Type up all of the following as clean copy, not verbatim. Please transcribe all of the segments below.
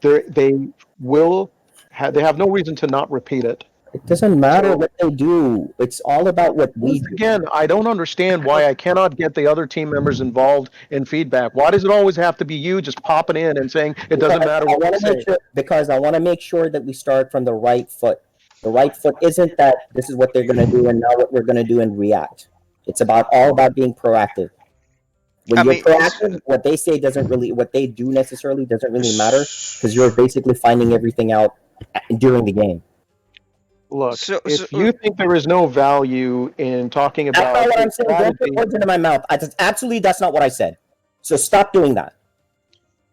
They will they have no reason to not repeat it. It doesn't matter So what they do. It's all about what we once do. again, I don't understand why I cannot get the other team members involved in feedback. Why does it always have to be you just popping in and saying it doesn't Because matter I what we want to make say? sure because I want to make sure that we start from the right foot. The right foot isn't that this is what they're going to do and now what we're going to do and react. It's about all about being proactive. I When you're mean, proactive, what they say doesn't really, what they do necessarily doesn't really matter because you're so, basically finding everything out during the game. Look, so, if you think there is no value in talking That's not about what a I'm saying. Don't put strategy, words into my mouth. Absolutely, that's not what I said. So stop doing that.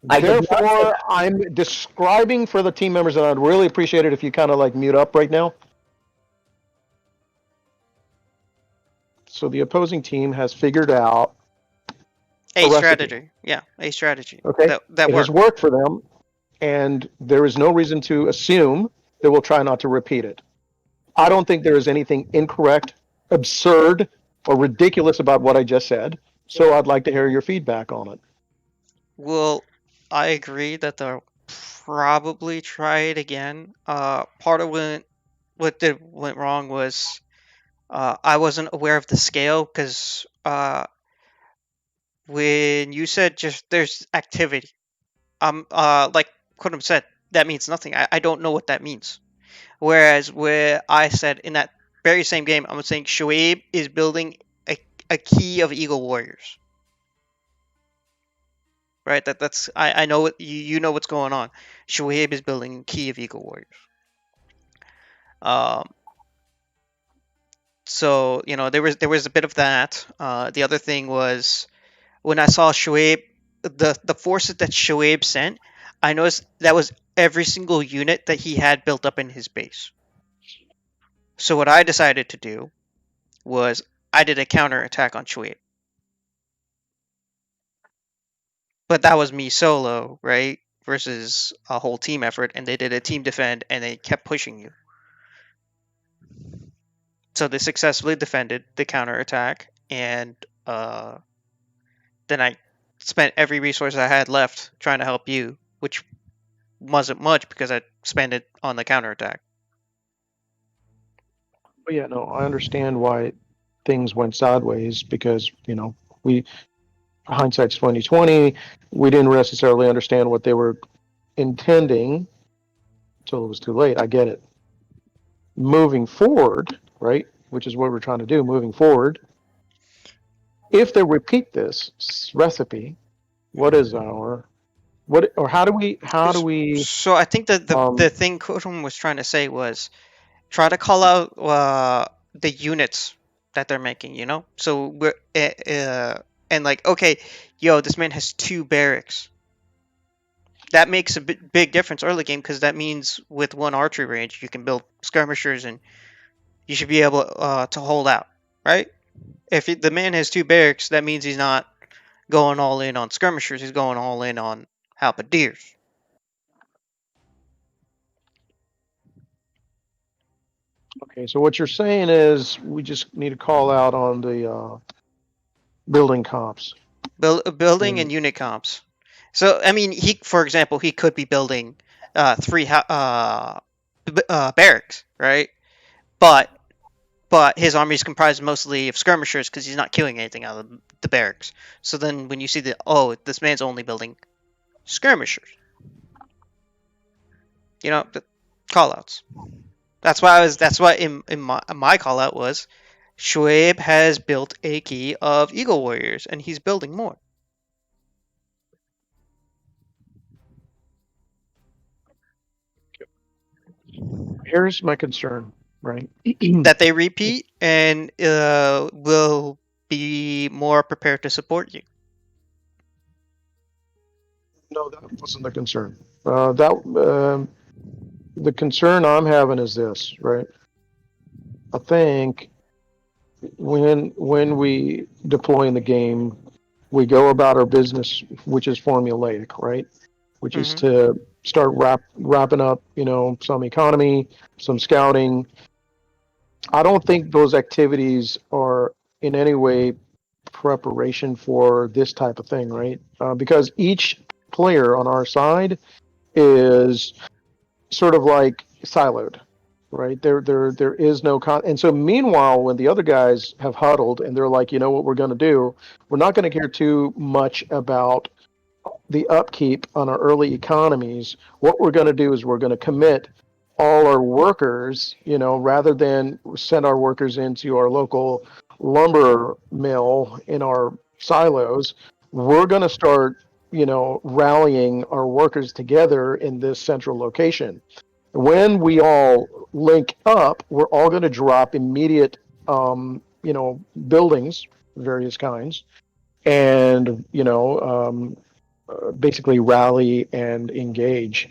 I did not say therefore, that. I'm describing for the team members, and I'd really appreciate it if you kind of like mute up right now. So the opposing team has figured out a a recipe. strategy. Yeah, a strategy Okay, that it has worked. worked for them, and there is no reason to assume they will try not to repeat it. I don't think there is anything incorrect, absurd, or ridiculous about what I just said. So I'd like to hear your feedback on it. Well, I agree that they'll probably try it again. Part of what went wrong was I wasn't aware of the scale because when you said just there's activity, like Quantum said, that means nothing. I don't know what that means. Whereas where I said in that very same game, I'm saying Shoaib is building a key of Eagle Warriors. Right? That's I know what you know what's going on. Shoaib is building a key of Eagle Warriors. Um, so there was a bit of that. The other thing was when I saw Shoaib, the forces that Shoaib sent, I noticed that was every single unit that he had built up in his base. So what I decided to do was I did a counter attack on Shoaib. But that was me solo, right? Versus a whole team effort, and they did a team defend and they kept pushing you. So they successfully defended the counter attack, and then I spent every resource I had left trying to help you, which wasn't much because I spent it on the counter attack. But yeah, no, I understand why things went sideways because we hindsight's 2020. We didn't necessarily understand what they were intending until it was too late. I get it. Moving forward, right, which is what we're trying to do. Moving forward, if they repeat this recipe, what is our what or how do we So I think that the um thing Kodum was trying to say was try to call out the units that they're making. So we're and like okay, yo, this man has 2 barracks. That makes a big difference early game because that means with one archery range you can build skirmishers and you should be able to hold out, right? If the man has 2 barracks, that means he's not going all in on skirmishers. He's going all in on halberdiers. okay, so what you're saying is we just need to call out on the building comps. Building and And unit comps. So I mean, for example, he could be building 3 barracks, right? But his army is comprised mostly of skirmishers because he's not killing anything out of the barracks. So then when you see this man's only building skirmishers, the callouts. That's why in my call out was Shoaib has built a key of Eagle Warriors and he's building more. here's my concern, right? That they repeat and will be more prepared to support you. No, that wasn't the concern. That the concern I'm having is this, right? I think when we deploy in the game, we go about our business, which is formulaic, right? Which is Mm-hmm. to start wrapping up, some economy, some scouting. I don't think those activities are in any way preparation for this type of thing, right? Because each player on our side is sort of like siloed, right? There is no and so meanwhile, when the other guys have huddled and they're like, you know what we're going to do, we're not going to care too much about the upkeep on our early economies. What we're going to do is we're going to commit all our workers, rather than send our workers into our local lumber mill in our silos. We're going to start, rallying our workers together in this central location. When we all link up, we're all going to drop immediate, buildings, various kinds, and basically rally and engage.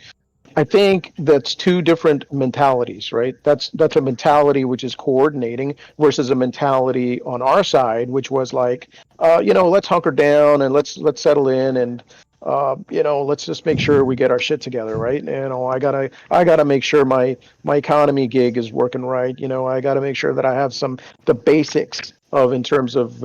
I think that's two different mentalities, right? That's a mentality which is coordinating versus a mentality on our side, which was like, let's hunker down and let's settle in and let's just make sure we get our shit together, right? I gotta make sure my economy gig is working right. I gotta make sure that I have the basics of in terms of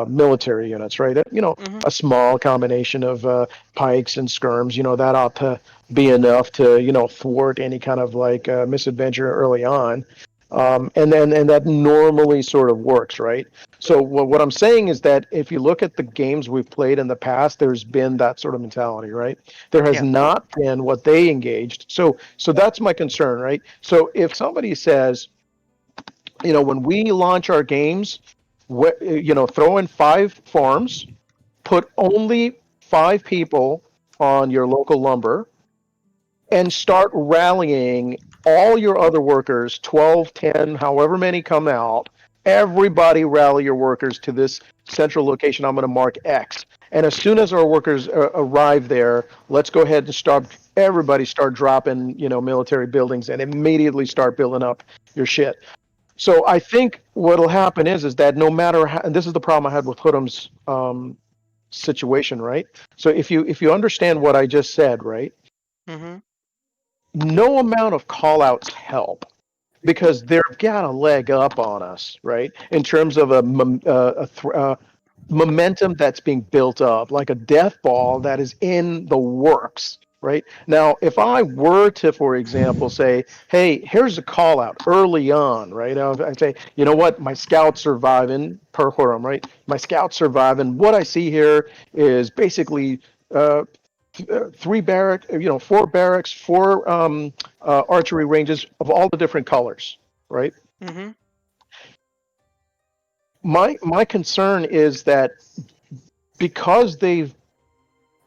military units, right? Mm-hmm. A small combination of pikes and skirms, that ought to be enough to, thwart any kind of like misadventure early on. And that normally sort of works, right? So what I'm saying is that if you look at the games we've played in the past, there's been that sort of mentality, right? There has Yeah. not been what they engaged. So that's my concern, right? So if somebody says, when we launch our games, throw in 5 farms, put only 5 people on your local lumber, and start rallying all your other workers, 12, 10, however many come out. Everybody rally your workers to this central location. I'm going to mark X. And as soon as our workers arrive there, let's go ahead and everybody start dropping, military buildings and immediately start building up your shit. So I think what'll happen is that no matter how, and this is the problem I had with Hoodum's situation, right? So if you understand what I just said, right, Mm-hmm. no amount of call outs help because they've got a leg up on us, right? In terms of momentum that's being built up, like a death ball that is in the works, right? Now, if I were to, for example, say, hey, here's a call out early on, right? I'd say, you know what, my scout's surviving, per Horum, right? My scout's surviving. What I see here is basically uh, 3 barracks, 4 barracks, 4 archery ranges of all the different colors, right? Mm-hmm. My concern is that because they've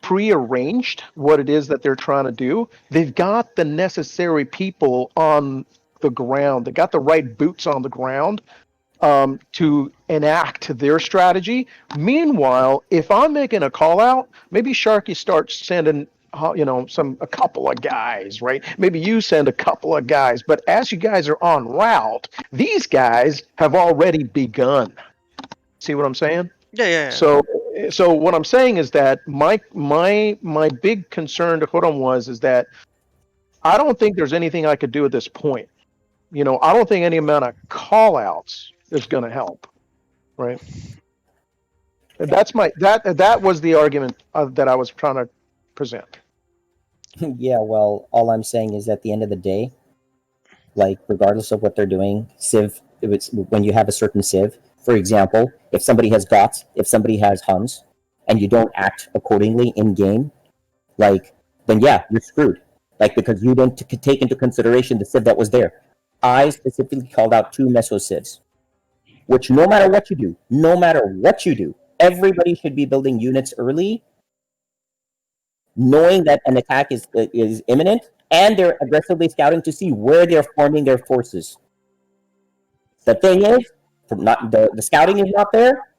prearranged what it is that they're trying to do, they've got the necessary people on the ground. They got the right boots on the ground to enact their strategy. Meanwhile, if I'm making a call out, maybe Sharky starts sending a couple of guys, right? Maybe you send a couple of guys, but as you guys are en route, these guys have already begun. See what I'm saying? Yeah, yeah, yeah. So what I'm saying is that my big concern to Huram was is that I don't think there's anything I could do at this point. I don't think any amount of call outs is going to help, right? That was the argument that I was trying to present. Yeah, well, all I'm saying is at the end of the day, like regardless of what they're doing, Civ, it's when you have a certain Civ, for example, if somebody has GOTS, if somebody has Huns, and you don't act accordingly in game, like, then yeah, you're screwed. Like, because you didn't take into consideration the Civ that was there. I specifically called out 2 Meso Civs, which no matter what you do, everybody should be building units early, knowing that an attack is imminent, and they're aggressively scouting to see where they're forming their forces. The thing is, not the scouting is not there.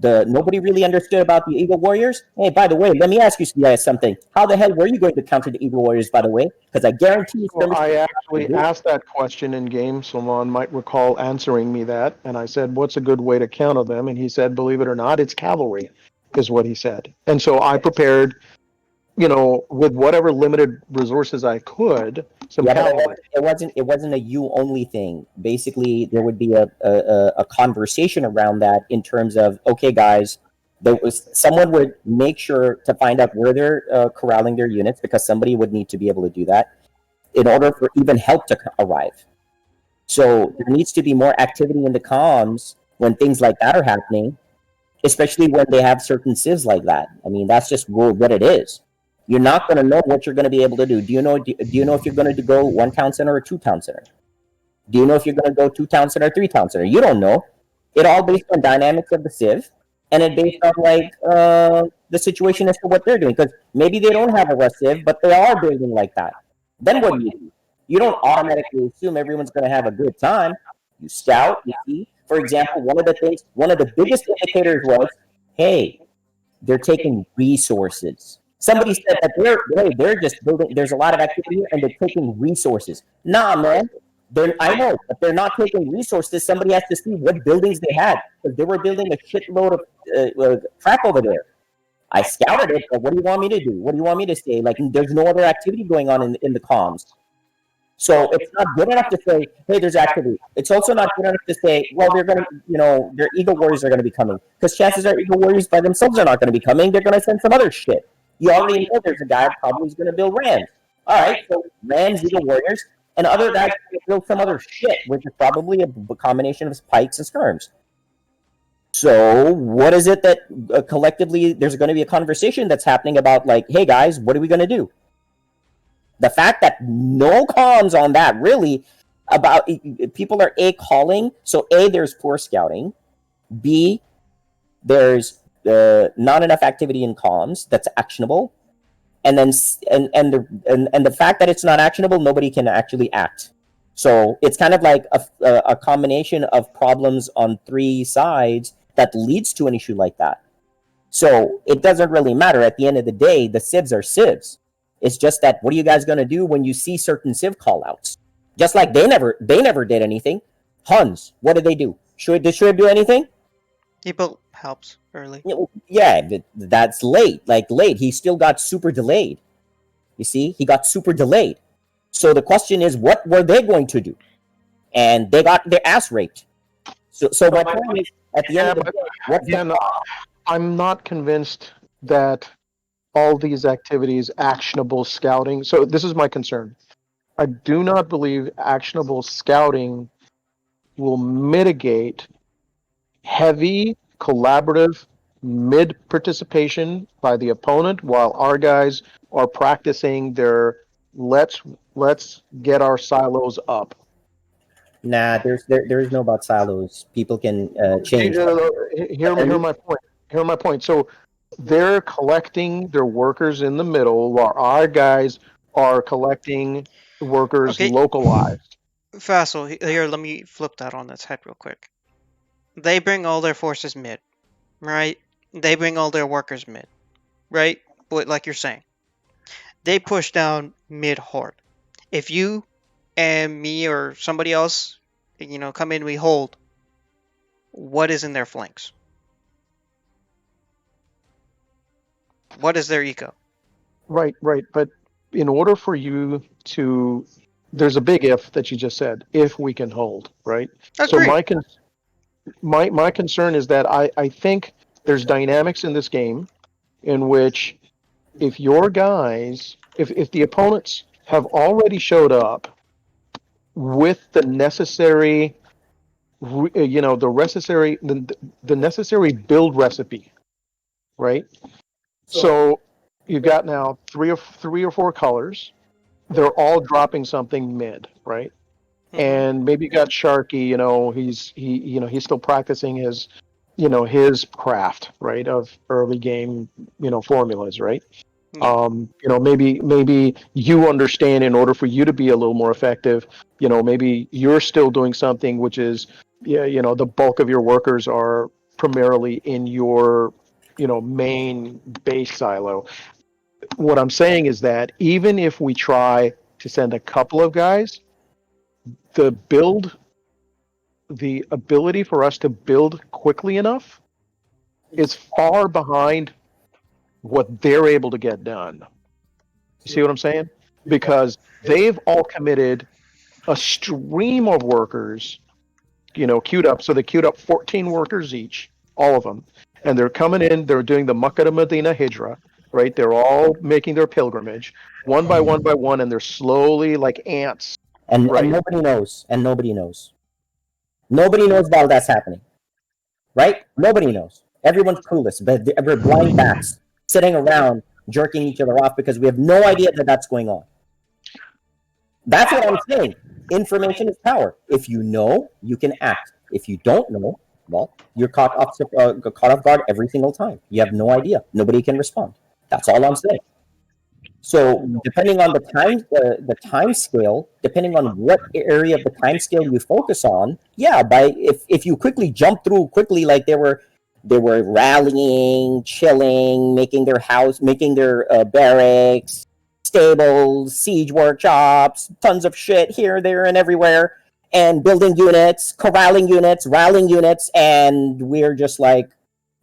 Nobody really understood about the Eagle Warriors. Hey, by the way, let me ask you guys something. How the hell were you going to counter the Eagle Warriors, by the way? Because I guarantee you, Well, I actually asked that question in game. Salman might recall answering me that, and I said, "What's a good way to counter them?" And he said, "Believe it or not, it's cavalry," is what he said. And so I prepared, with whatever limited resources I could, some Yeah, but cavalry. it wasn't a you only thing. Basically, there would be a conversation around that in terms of, okay, guys, There was someone would make sure to find out where they're corralling their units, because somebody would need to be able to do that in order for even help to arrive. So there needs to be more activity in the comms when things like that are happening, especially when they have certain civs like that. I mean, that's just what it is. You're not going to know what you're going to be able to do. Do you know if you're going to go one town center or two town center? Do you know if you're going to go two town center or three town center? You don't know. It all based on dynamics of the civ, and it based on like the situation as to what they're doing. Because maybe they don't have a rest civ, but they are building like that. Then what do you do? You don't automatically assume everyone's going to have a good time. You scout, you see. For example, one of the biggest indicators was, hey, they're taking resources. Somebody said that they're just building. There's a lot of activity here, and they're taking resources. Nah, man. I know, but they're not taking resources. Somebody has to see what buildings they had, because they were building a shitload of crap over there. I scouted it, but what do you want me to do? What do you want me to say? Like, there's no other activity going on in the comms. So it's not good enough to say, hey, there's activity. It's also not good enough to say, well, they're going to, their Eagle Warriors are going to be coming. Because chances are Eagle Warriors by themselves are not going to be coming. They're going to send some other shit. You already know there's a guy probably who's going to build Rams. All right, so Rams, Eagle Warriors, and other guys build some other shit, which is probably a combination of pikes and skirms. So what is it that collectively there's going to be a conversation that's happening about, like, hey, guys, what are we going to do? The fact that no cons on that really about people are calling. So there's poor scouting. B, there's not enough activity in comms that's actionable. And then and the fact that it's not actionable, nobody can actually act. So it's kind of like a combination of problems on three sides that leads to an issue like that. So it doesn't really matter. At the end of the day, the civs are civs. It's just that, what are you guys going to do when you see certain civ callouts? Just like they never did anything. Huns, what did they do? Did Shoaib do anything? He built helps early. Yeah, that's late. Like, late. He still got super delayed. You see? He got super delayed. So the question is, what were they going to do? And they got their ass raped. So my point is, at the end of the day, again, I'm not convinced that all these activities actionable scouting. So this is my concern. I do not believe actionable scouting will mitigate heavy collaborative mid participation by the opponent while our guys are practicing their let's get our silos up. Nah, there's no about silos. People can change. Hear my point. Hear my point. So they're collecting their workers in the middle while our guys are collecting workers Okay, localized. Fassel, here, let me flip that on its head real quick. They bring all their forces mid, right? They bring all their workers mid, right? But like you're saying, they push down mid hard. If you and me or somebody else, come in, we hold, what is in their flanks? What is their eco? Right. But in order for you to, there's a big if that you just said, if we can hold, right? So Agree. my concern is that I think there's dynamics in this game in which if your guys, if the opponents have already showed up with the necessary, the necessary build recipe, right? So you've got now three or four colors. They're all dropping something mid, right? And maybe you got Sharky. He's still practicing his craft, right, of early game, formulas, right? Yeah. Maybe you understand in order for you to be a little more effective, maybe you're still doing something which is, the bulk of your workers are primarily in your, main base silo. What I'm saying is that even if we try to send a couple of guys, the ability for us to build quickly enough is far behind what they're able to get done. You see what I'm saying? Because they've all committed a stream of workers, queued up. So they queued up 14 workers each, all of them. and they're coming in. They're doing the Makkah Medina Hijra, right? They're all making their pilgrimage one by one, and they're slowly like ants, And right? nobody knows, and nobody knows. Nobody knows while that's happening, right? Nobody knows. Everyone's clueless, but we're blind bats sitting around jerking each other off because we have no idea that that's going on. That's what I'm saying. Information is power. If you know, you can act. If you don't know, well, you're caught off guard every single time. You have no idea. Nobody can respond. That's all I'm saying. So depending on the time scale, depending on what area of the time scale you focus on, yeah, by if you quickly jump through quickly, like they were rallying, chilling, making their barracks, stables, siege workshops, tons of shit here, there, and everywhere, and building units, corralling units, rallying units, and we're just like,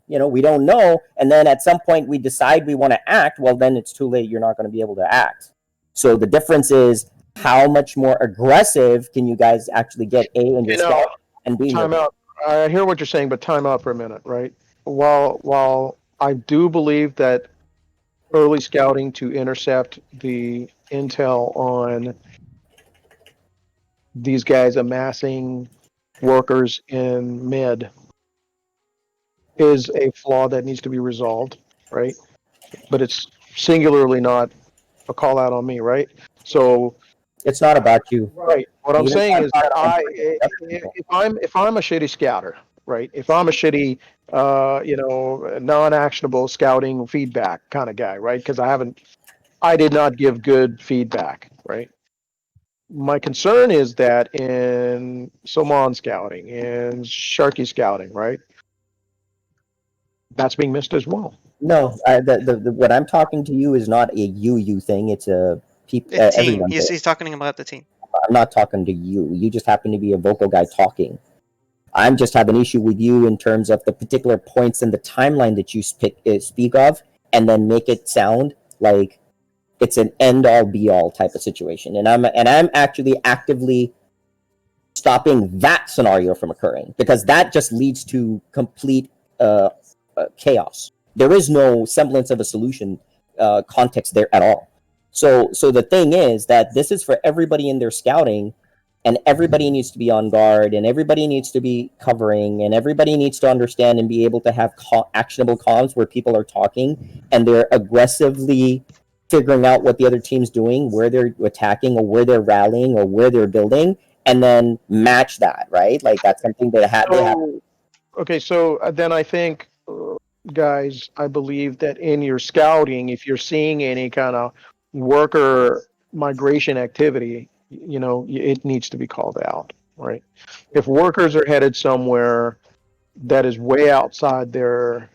we don't know. And then at some point we decide we want to act. Well, then it's too late. You're not going to be able to act. So the difference is how much more aggressive can you guys actually get A in your You know, scout and B in your time out. I hear what you're saying, but time out for a minute, right? While I do believe that early scouting to intercept the intel on these guys amassing workers in mid is a flaw that needs to be resolved, right? But it's singularly not a call out on me, right? So, It's not about you. right. What I'm Even saying is that people. if I'm a shitty scouter, right? If I'm a shitty, non-actionable scouting feedback kind of guy, right? Because I did not give good feedback, right? My concern is that in Somon scouting, in Sharky scouting, right? That's being missed as well. No, what I'm talking to you is not a you thing. It's a A team. everyone thing. He's talking about the team. I'm not talking to you. You just happen to be a vocal guy talking. I'm just have an issue with you in terms of the particular points in the timeline that you speak of, and then make it sound like it's an end all be all type of situation. And I'm actually actively stopping that scenario from occurring because that just leads to complete chaos. There is no semblance of a solution context there at all. So the thing is that this is for everybody in their scouting, and everybody needs to be on guard, and everybody needs to be covering, and everybody needs to understand and be able to have actionable comms where people are talking and they're aggressively figuring out what the other team's doing, where they're attacking or where they're rallying or where they're building, and then match that, right? Like that's something that they have. So, okay, so then I think, guys, I believe that in your scouting, if you're seeing any kind of worker migration activity, it needs to be called out, right? If workers are headed somewhere that is way outside their,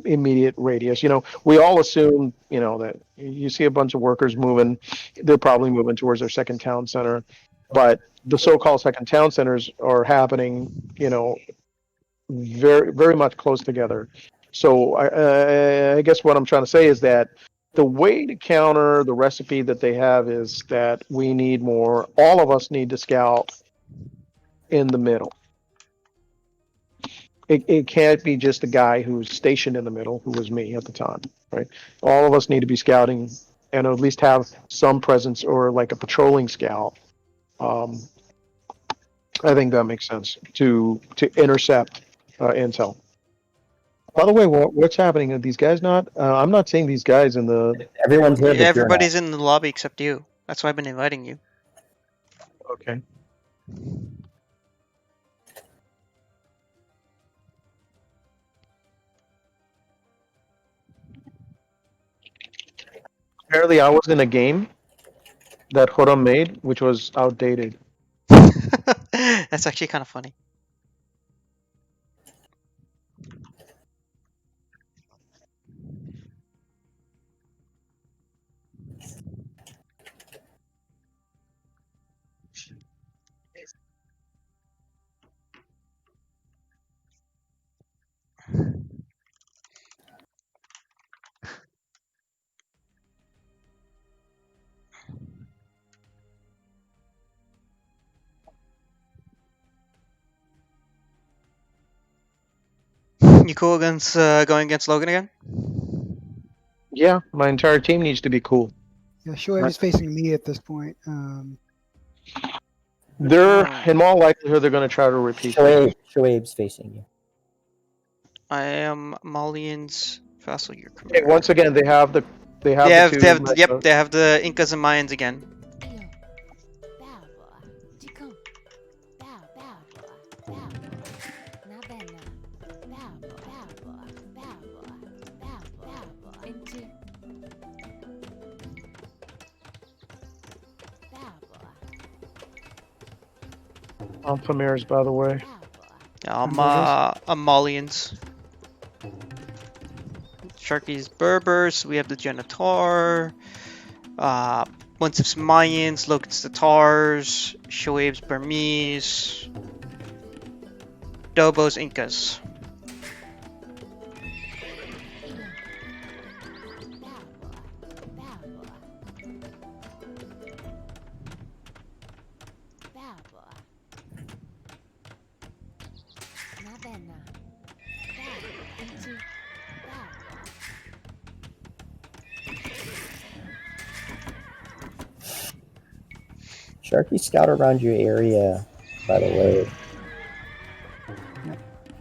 immediate radius, we all assume, that you see a bunch of workers moving, they're probably moving towards their second town center, but the so-called second town centers are happening, very very much close together. So I guess what I'm trying to say is that the way to counter the recipe that they have is that we need more. All of us need to scout in the middle. It can't be just a guy who's stationed in the middle, who was me at the time, right? All of us need to be scouting and at least have some presence or like a patrolling scout. Um, I think that makes sense to intercept intel. By the way, what's happening? Are these guys not? I'm not seeing these guys in the. Everyone's here, but you're not. Everybody's in the lobby except you. That's why I've been inviting you. Okay. Apparently, I was in a game that Horam made, which was outdated. That's actually kind of funny. You cool against going against Logan again? Yeah, my entire team needs to be cool. Yeah, Shoaib is facing me at this point. They're, in all likelihood, they're going to try to repeat that. Shoaib's facing you. I am Malian's vassal. Your Okay, commander. once again, they have the They two. have they have the Incas and Mayans again. I'm Famirs, by the way. I'm Malians. Sharky's Berbers. We have the Genitar. Munsif's Mayans. Logan's Tatars. Shoaib's Burmese. Dobo's Incas. Sharky, scout around your area, by the way.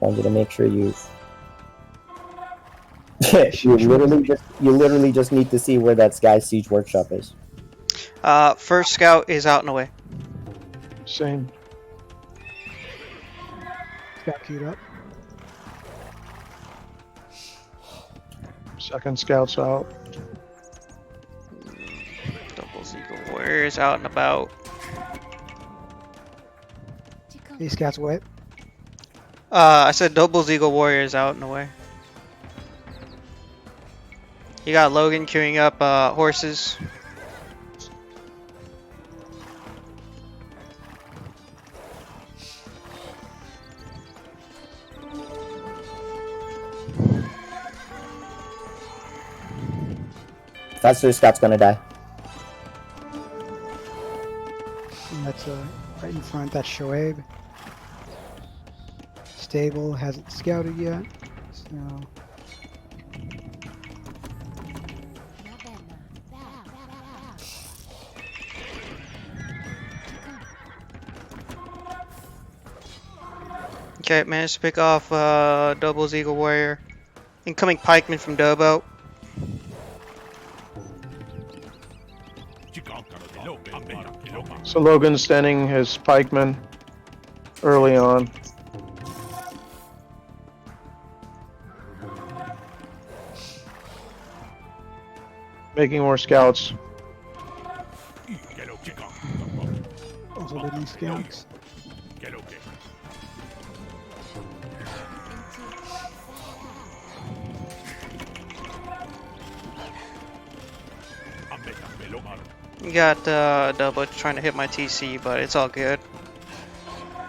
Wanted to make sure you. you literally just need to see where that Sky Siege workshop is. First scout is out and away. Same. Got queued up. Second scout's out. Double Eagle Warriors out and about. Hey, scouts what? I said Double Eagle Warriors out and away. You got Logan queuing up horses. Faster scout's gonna die. And that's right in front. That's Shoaib. Stable hasn't scouted yet, so Okay, managed to pick off Double's Eagle Warrior. Incoming pikeman from Dobo. So Logan's sending his pikemen early on. Making more scouts. also leading scouts. You got Dobo trying to hit my TC, but it's all good.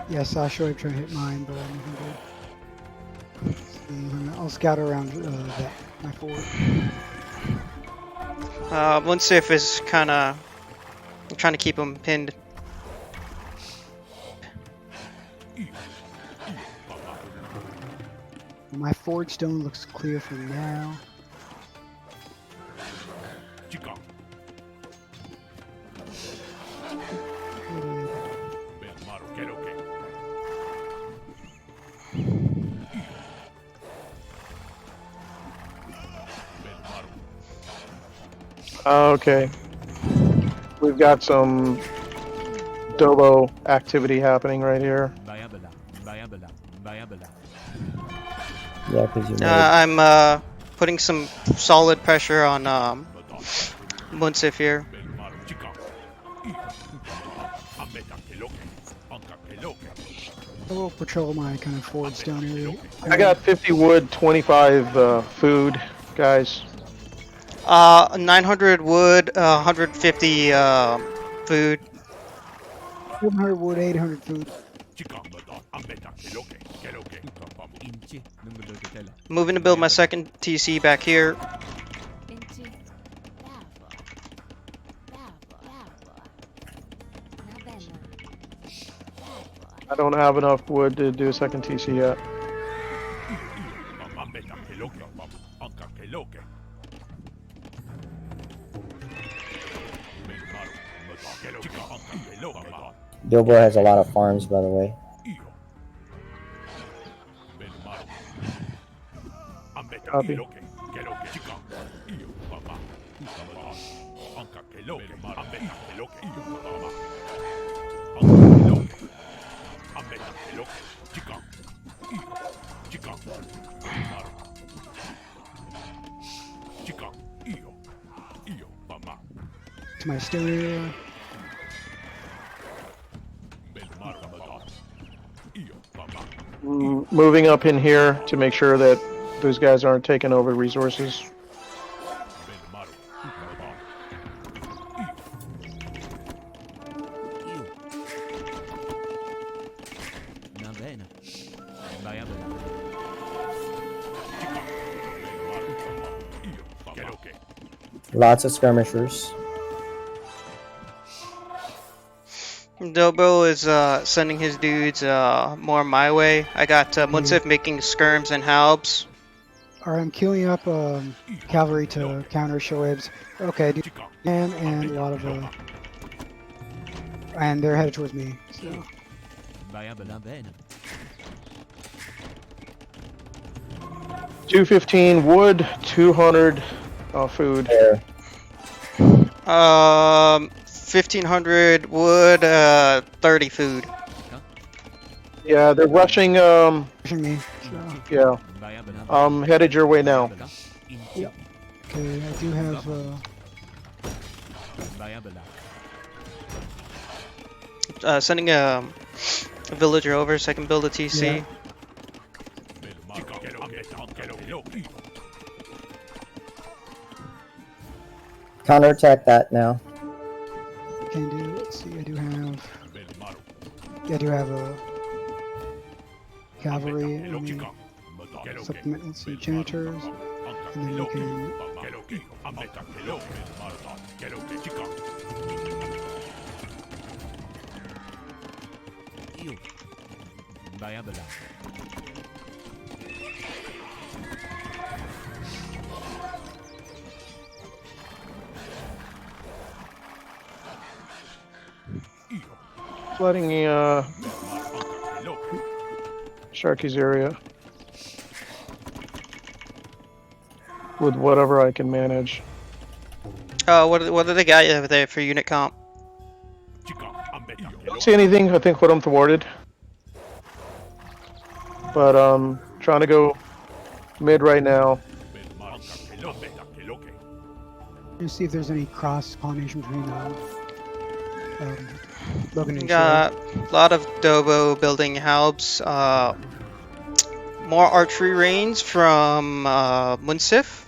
Yeah, I saw Shoaib trying to hit mine, but I'm good. I'll scout around my fort. Munsif is kind of trying to keep him pinned. My fort stone looks clear for now. Okay. We've got some Dobo activity happening right here. Yeah, because you know. I'm putting some solid pressure on Munsif here. I will patrol my kind of forward stone area. I got 50 wood, 25 food, guys. 900 wood, 150 food. 700 wood, 800 food. Moving to build my second TC back here. I don't have enough wood to do a second TC yet. Bilbo has a lot of farms, by the way. Copy. To my stereo. Moving up in here to make sure that those guys aren't taking over resources. Lots of skirmishers. Dobo is sending his dudes more my way. I got Munsif making skirms and halbs. Alright, I'm queuing up cavalry to counter Shoaib's. Okay, I do and a lot of and they're headed towards me. So 215 wood, 200 food. There. 1500 wood, 30 food. Yeah, they're rushing. pushing me. So Yeah, headed your way now. okay, I do have Sending a villager over so I can build a TC. Yeah. Counterattack that now. can do. Let's see, I do have a cavalry and supplement. Let's see, janitors, and then you can. Flooding Sharky's area with whatever I can manage. What do they got over there for unit comp? Don't see anything. I think what I'm thwarted. But trying to go mid right now. Let's see if there's any cross pollination between Logan and Got a lot of Dobo building halbs. More archery range from Munsif.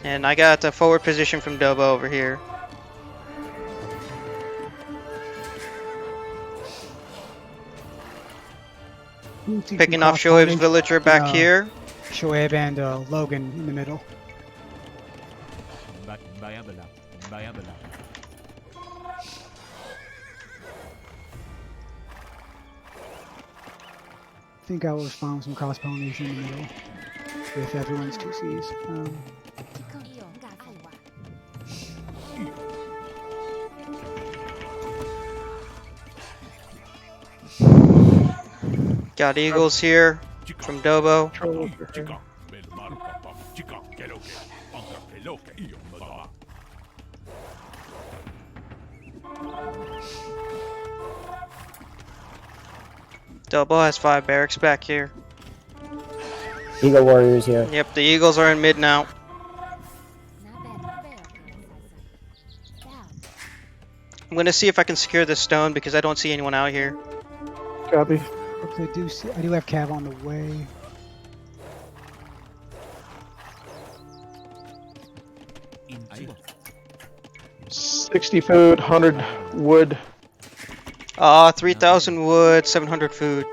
And I got a forward position from Dobo over here. Shoaib. Picking off Shoaib's villager back here. Shoaib and Logan in the middle. I think I will respond with some cross pollination in the middle with everyone's 2Cs. Got eagles here from Dobo. Dobo has 5 barracks back here. Eagle warriors here. Yep, the eagles are in mid now. I'm gonna see if I can secure this stone because I don't see anyone out here. Copy. Okay, I do have Cav on the way. In 60 food, 100 wood. 3,000 wood, 700 food.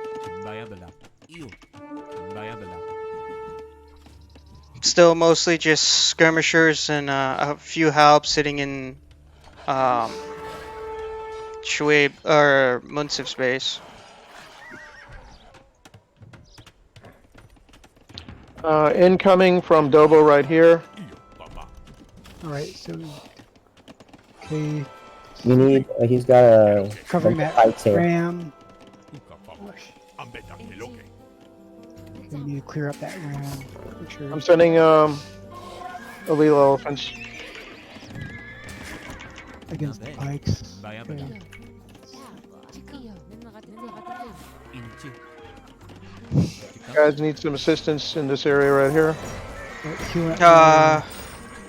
Still mostly just skirmishers and a few halbs sitting in Shoaib or Munsif's base. Incoming from Dobo right here. Alright, so Okay, You need. He's got a covering bunch of that pikes here. ram. We need to clear up that ram. Make sure. I'm sending illegal elephants. Against the pikes. Bayabala. Okay. Inchi. Guys need some assistance in this area right here. Heal up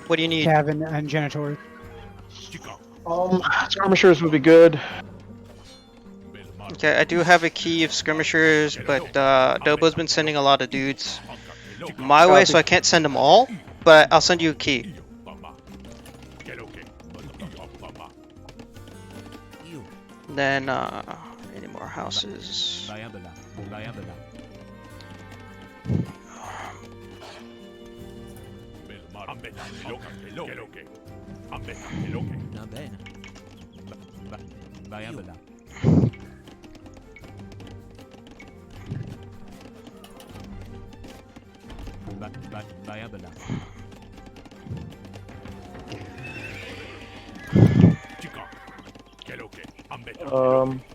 What do you need? cabin and janitor. Skirmishers would be good. Okay, I do have a key of skirmishers, but Dobo's been sending a lot of dudes my way, so I can't send them all. But I'll send you a key. Then any more houses? Bayabala. Bayabala. Na bene. Bayabala. Bayabala.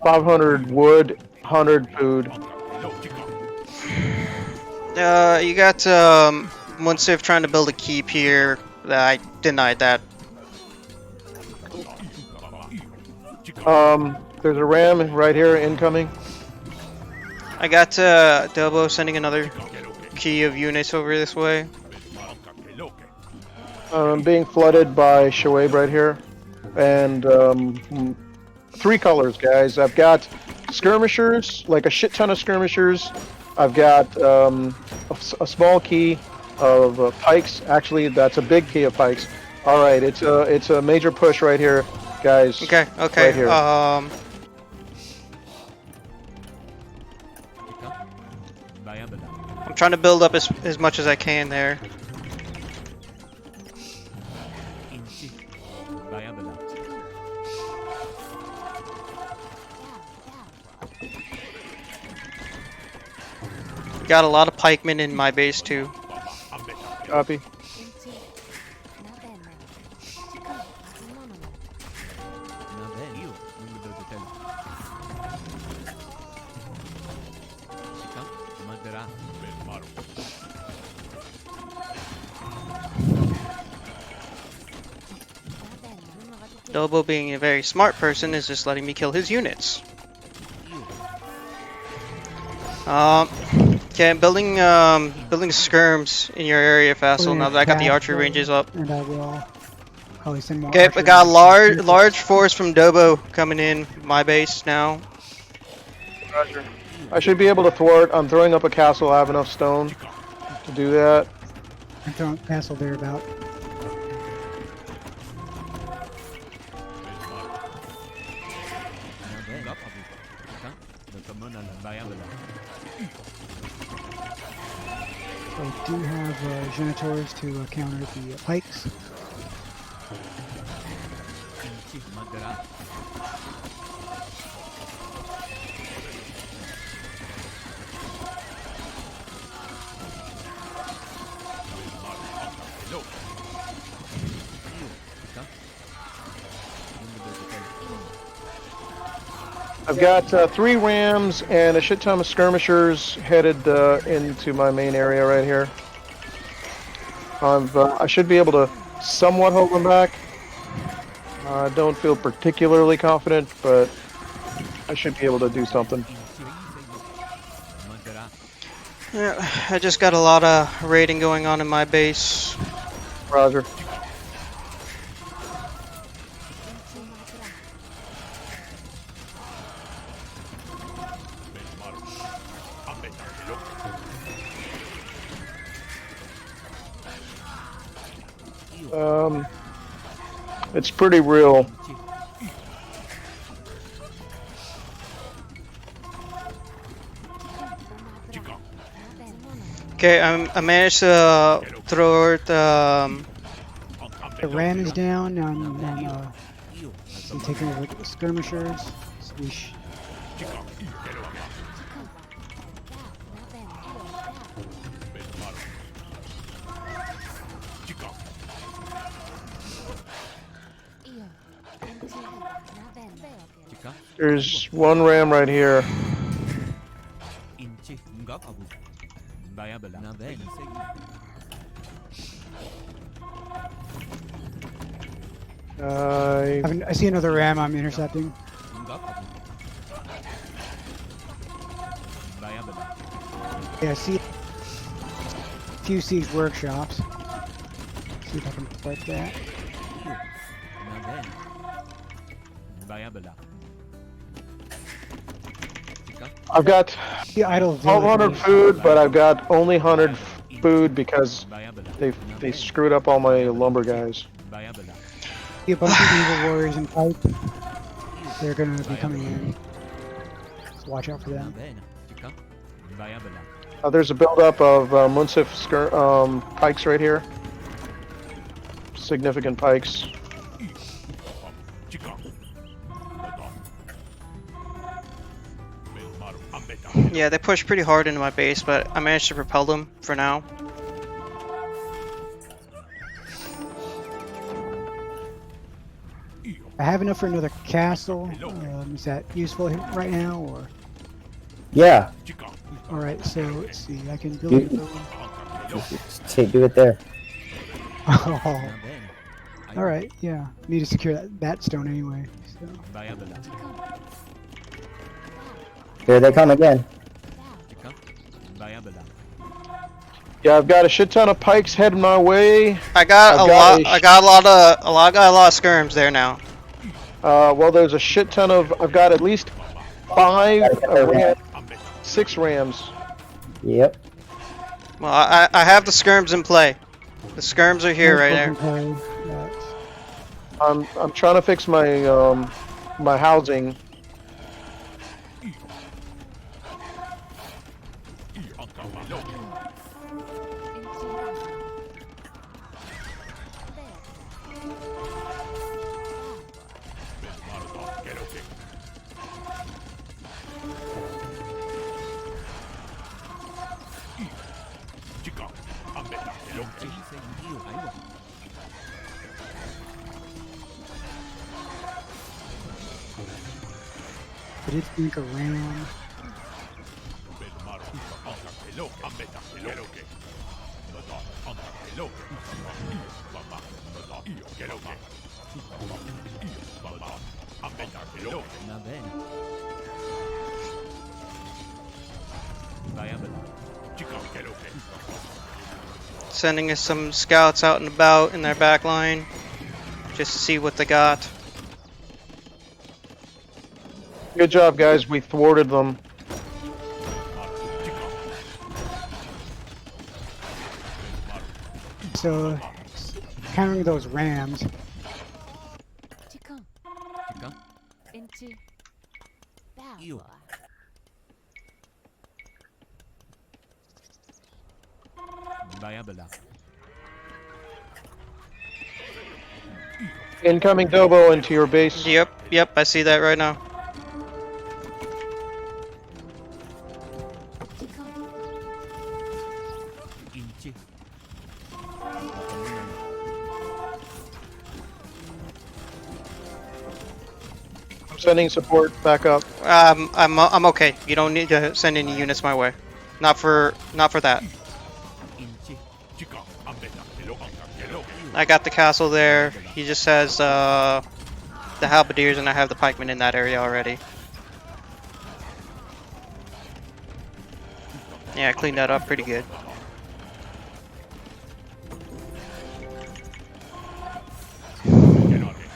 500 wood, 100 food. You got one civ trying to build a keep here. I denied that. There's a ram right here incoming. I got Dobo sending another key of units over this way. Being flooded by Shoaib right here. And 3 colors, guys. I've got skirmishers, like a shit ton of skirmishers. I've got a small key of pikes. Actually, that's a big key of pikes. All right, it's a major push right here, guys. Okay, okay. Right here. Bayabala. I'm trying to build up as much as I can there. Inchi. Bayabala. Got a lot of pikemen in my base too. Copy. Na bene. Io non mi vedo te. Chica. Madera. Dobo, being a very smart person, is just letting me kill his units. Okay, I'm building skirms in your area, Fassel. Now that I got the archery ranges up. And I will probably send more. Okay, I archers got a and large force from Dobo coming in my base now. Roger. I should be able to thwart. I'm throwing up a castle. I have enough stone to do that. I'm throwing castle there about. Na bene. Chica. Nagkamon na bayabala. I do have janitors to counter the pikes. Inchi. Madera. Chica. Non mi vedo te. I've got 3 rams and a shit ton of skirmishers headed into my main area right here. I should be able to somewhat hold them back. I don't feel particularly confident, but I should be able to do something. Madera. Yeah, I just got a lot of raiding going on in my base. Roger. It's pretty real. Okay, I managed to throw it. The ram is down. I'm taking over the skirmishers. So we There's one ram right here. 인치 응갑 아부 바야블라 나 벤 I see another ram I'm intercepting. 응갑 아부 바야블라 Yeah, I see a few siege workshops. See if I can fight that. 나 벤 바야블라 I've got The idle 1,200 village. food, but I've got only 100 food because they screwed up all my lumber guys. 바야블라 See a bunch of evil warriors in pipe. They're gonna be coming in. So watch out for 나 them. 벤 바야블라 There's a buildup of Munsif pikes right here. Significant pikes. Yeah, they pushed pretty hard into my base, but I managed to repel them for now. I have enough for another castle. Is that useful right now, or? Yeah, All right, so let's see. I can build You- a building. say do it there. Oh, 나 벤 all right. Yeah, need to secure that stone anyway. So. 바야블라 Here they come again. 바야블라 Yeah, I've got a shit ton of pikes heading my way. I got I've a got lot. a I got a lot of skirms there now. Well, there's a shit ton of. I've got at least 6 rams. Yep. Well, I have the skirms in play. The skirms are here right there. I'm trying to fix my my housing. I did think a ram. 나 벤 바야블라 Sending us some scouts out and about in their back line, just to see what they got. Good job, guys. We thwarted them. So, countering those rams. Chicon 지카 into Ew. Balboa. 바야블라 Incoming Dobo into your base. Yep, I see that right now. Chicon 인치 I'm sending support back up. I'm okay. You don't need to send any units my way. Not for that. 인치 I got the castle there. He just has the halberdiers, and I have the pikemen in that area already. Yeah, I cleaned that up pretty good.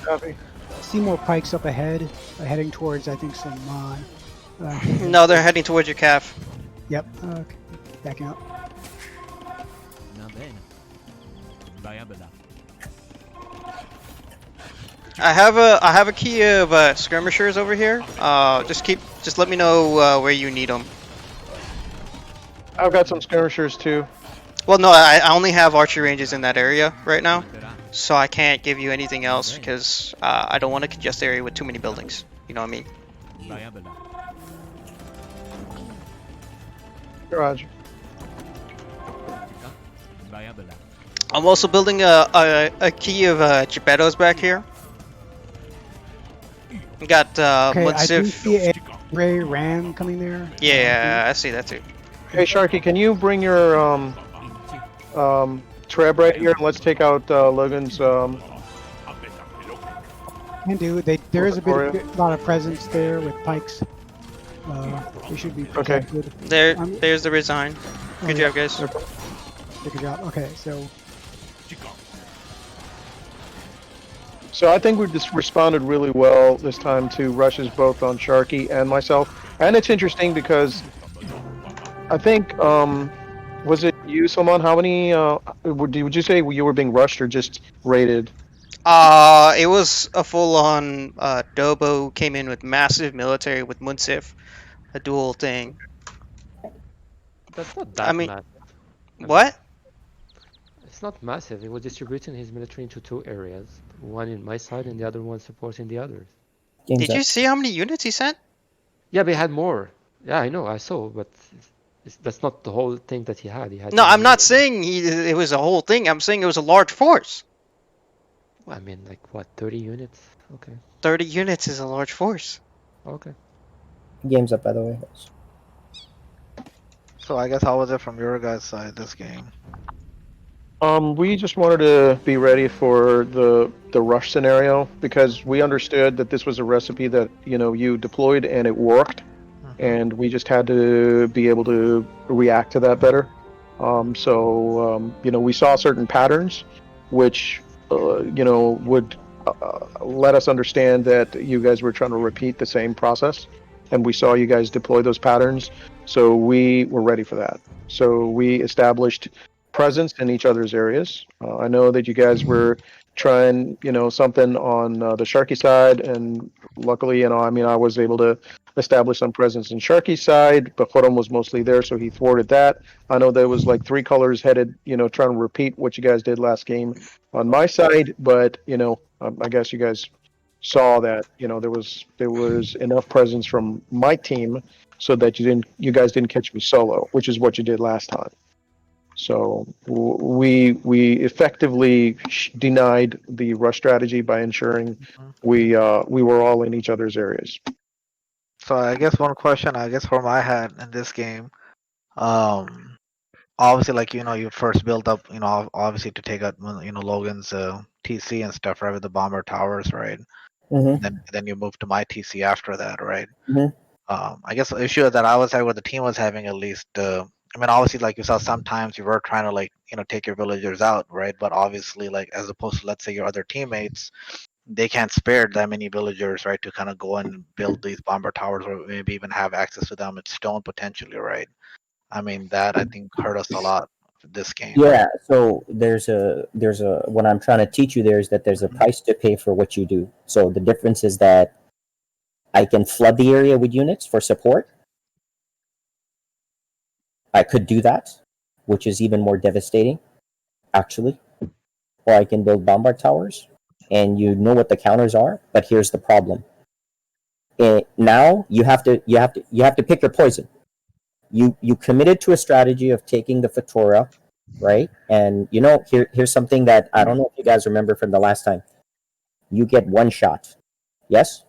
Copy. See more pikes up ahead, heading towards, I think, Saman. No, they're heading towards your calf. Yep. Okay. Backing up. 나 벤 바야블라 I have a key of skirmishers over here. Just let me know where you need them. I've got some skirmishers too. Well, no, I only have archery ranges in that area right now, so I can't give you anything else because I don't want to congest the area with too many buildings. You know what I mean? 바야블라 Garage. 바야블라 I'm also building a key of Geppettos back here. We got Okay, I do Munsif. see a Ray Ram coming there. Yeah, I see that too. Hey, Sharky, can you bring your Treb right here and let's take out Logan's Can do. There is a Victoria. lot of presence there with pikes. They should be Okay. protected. There's the resign. Oh, Good yeah. job, guys. Good job. Okay, So I think we just responded really well this time to rushes both on Sharky and myself. And it's interesting because I think was it you, Salman? How many would you say you were being rushed or just raided? It was a full-on Dobo came in with massive military with Munsif, a dual thing. That's not I that mean, massive. I mean, what? it's not massive. He was distributing his military into two areas, one in my side and the other one supporting the others. Game's Did up. you see how many units he sent? Yeah, but he had more. Yeah, I know, I saw, but that's not the whole thing that he had. He had No, even I'm not more. saying it was a whole thing. I'm saying it was a large force. I mean, like what, 30 units? Okay, 30 units is a large force. okay. Game's up, by the way. So I guess how was it from your guys' side this game? We just wanted to be ready for the rush scenario because we understood that this was a recipe that you deployed and it worked, and we just had to be able to react to that better. We saw certain patterns, which would let us understand that you guys were trying to repeat the same process, and we saw you guys deploy those patterns, so we were ready for that. So we established presence in each other's areas. I know that you guys were trying, something on the Sharky side, and luckily, I was able to establish some presence in Sharky's side, but Khoram was mostly there, so he thwarted that. I know there was like three colors headed, trying to repeat what you guys did last game on my side, but I guess you guys saw that there was enough presence from my team so that you guys didn't catch me solo, which is what you did last time. So we effectively denied the rush strategy by ensuring we were all in each other's areas. So I guess one question from I had in this game, obviously like you first build up obviously to take out Logan's TC and stuff, right, with the bomber towers, right? Mm-hmm. Then you move to my TC after that, right? Mhm. I guess the issue that I was having, what the team was having at least, I mean, obviously, like you saw, sometimes you were trying to like take your villagers out, right? But obviously, like as opposed to let's say your other teammates, they can't spare that many villagers, right, to kind of go and build these bomber towers or maybe even have access to them at stone potentially, right? I mean, that I think hurt us a lot this game. Yeah, so there's a what I'm trying to teach you there is that there's a price to pay for what you do. So the difference is that I can flood the area with units for support. I could do that, which is even more devastating, actually. Or I can build bombard towers, and you know what the counters are. But here's the problem: now you have to pick your poison. You committed to a strategy of taking the Fedora, right? And here's something that I don't know if you guys remember from the last time. You get one shot. Yes?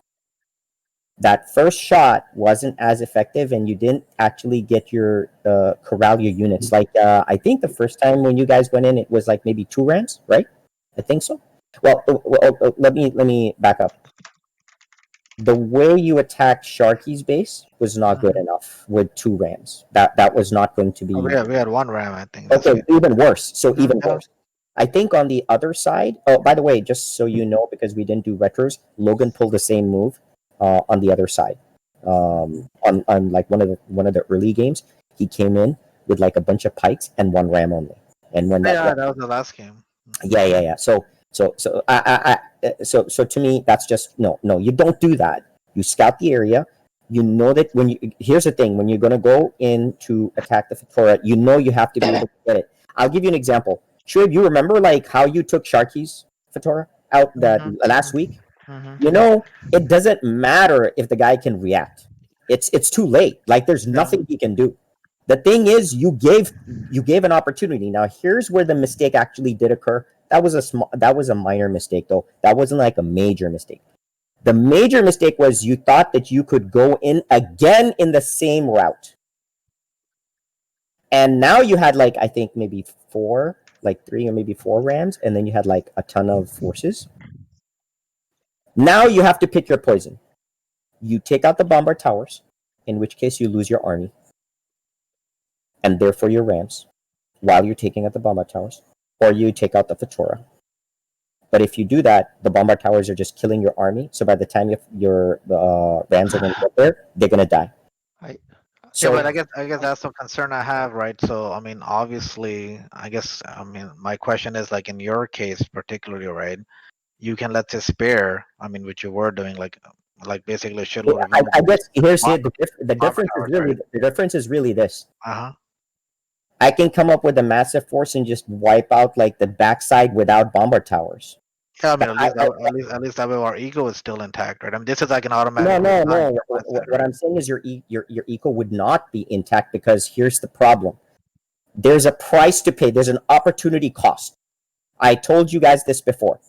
That first shot wasn't as effective, and you didn't actually get your corral your units. Like I think the first time when you guys went in, it was like maybe 2 rams, right? I think so. Well, let me back up. The way you attacked Sharky's base was not good enough with 2 rams. That was not going to be. Oh, we had 1 ram, I think. Okay, even worse. So even Yeah. worse. I think on the other side. Oh, by the way, just so you know, because we didn't do retros, Logan pulled the same move on the other side. On like one of the early games, he came in with like a bunch of pikes and 1 ram only. And when Yeah, that was the last game. yeah. So to me, that's just no. You don't do that. You scout the area. You know that here's the thing: when you're going to go in to attack the Fedora, you know you have to be able to get it. I'll give you an example. Shoaib, you remember like how you took Sharky's Fedora out that last week? You know, it doesn't matter if the guy can react. It's too late. Like there's nothing he can do. The thing is, you gave an opportunity. Now here's where the mistake actually did occur. That was a minor mistake though. That wasn't like a major mistake. The major mistake was you thought that you could go in again in the same route. And now you had like, I think maybe three or maybe four rams, and then you had like a ton of forces. Now you have to pick your poison. You take out the bombard towers, in which case you lose your army, and therefore your rams, while you're taking out the bombard towers, or you take out the Fatora. But if you do that, the bombard towers are just killing your army. So by the time your rams are going to get there, they're going to die. Yeah, but I guess that's the concern I have, right? So I mean, obviously, my question is like in your case particularly, right? You can let's say spare. I mean, which you were doing, like basically a shitload of I guess here's bomb- the difference towers, is really right? the difference is really this. Uh-huh. I can come up with a massive force and just wipe out like the backside without bombard towers. Yeah, I mean, at least that way our ego is still intact, right? I mean, this is like an automatic. No. resign from my side, What right? I'm saying is your eco would not be intact because here's the problem. There's a price to pay. There's an opportunity cost. I told you guys this before.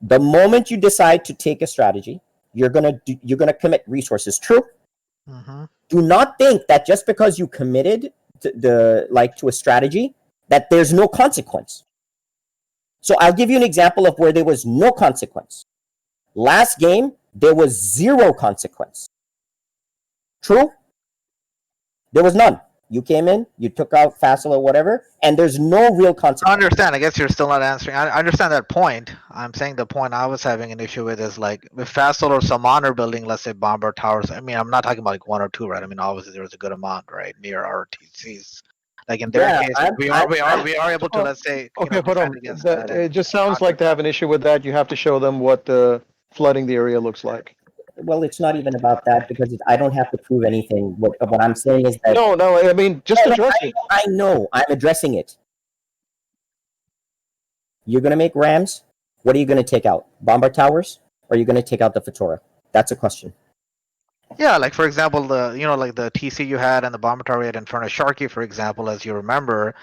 The moment you decide to take a strategy, you're gonna commit resources. True. Mm-hmm. Do not think that just because you committed to a strategy that there's no consequence. So I'll give you an example of where there was no consequence. Last game, there was zero consequence. True? There was none. You came in, you took out Fassel or whatever, and there's no real I consequence. understand. I guess you're still not answering. I understand that point. I'm saying the point I was having an issue with is like if Fassel or Saman are building, let's say, bomber towers. I mean, I'm not talking about like one or two, right? I mean, obviously there was a good amount, right, near our TCs. Like in their case, we are able to, let's say, Okay, hold on. defend against that. It just sounds like to have an issue with that. You have to show them what flooding the area looks like. Well, it's not even about that because I don't have to prove anything. What I'm saying is that No, I mean, just address it. I know. I'm addressing it. You're going to make rams. What are you going to take out? Bombard towers? Or are you going to take out the Fatora? That's a question. Yeah, like for example, like the TC you had and the bomber tower you had in front of Sharky, for example, as you remember,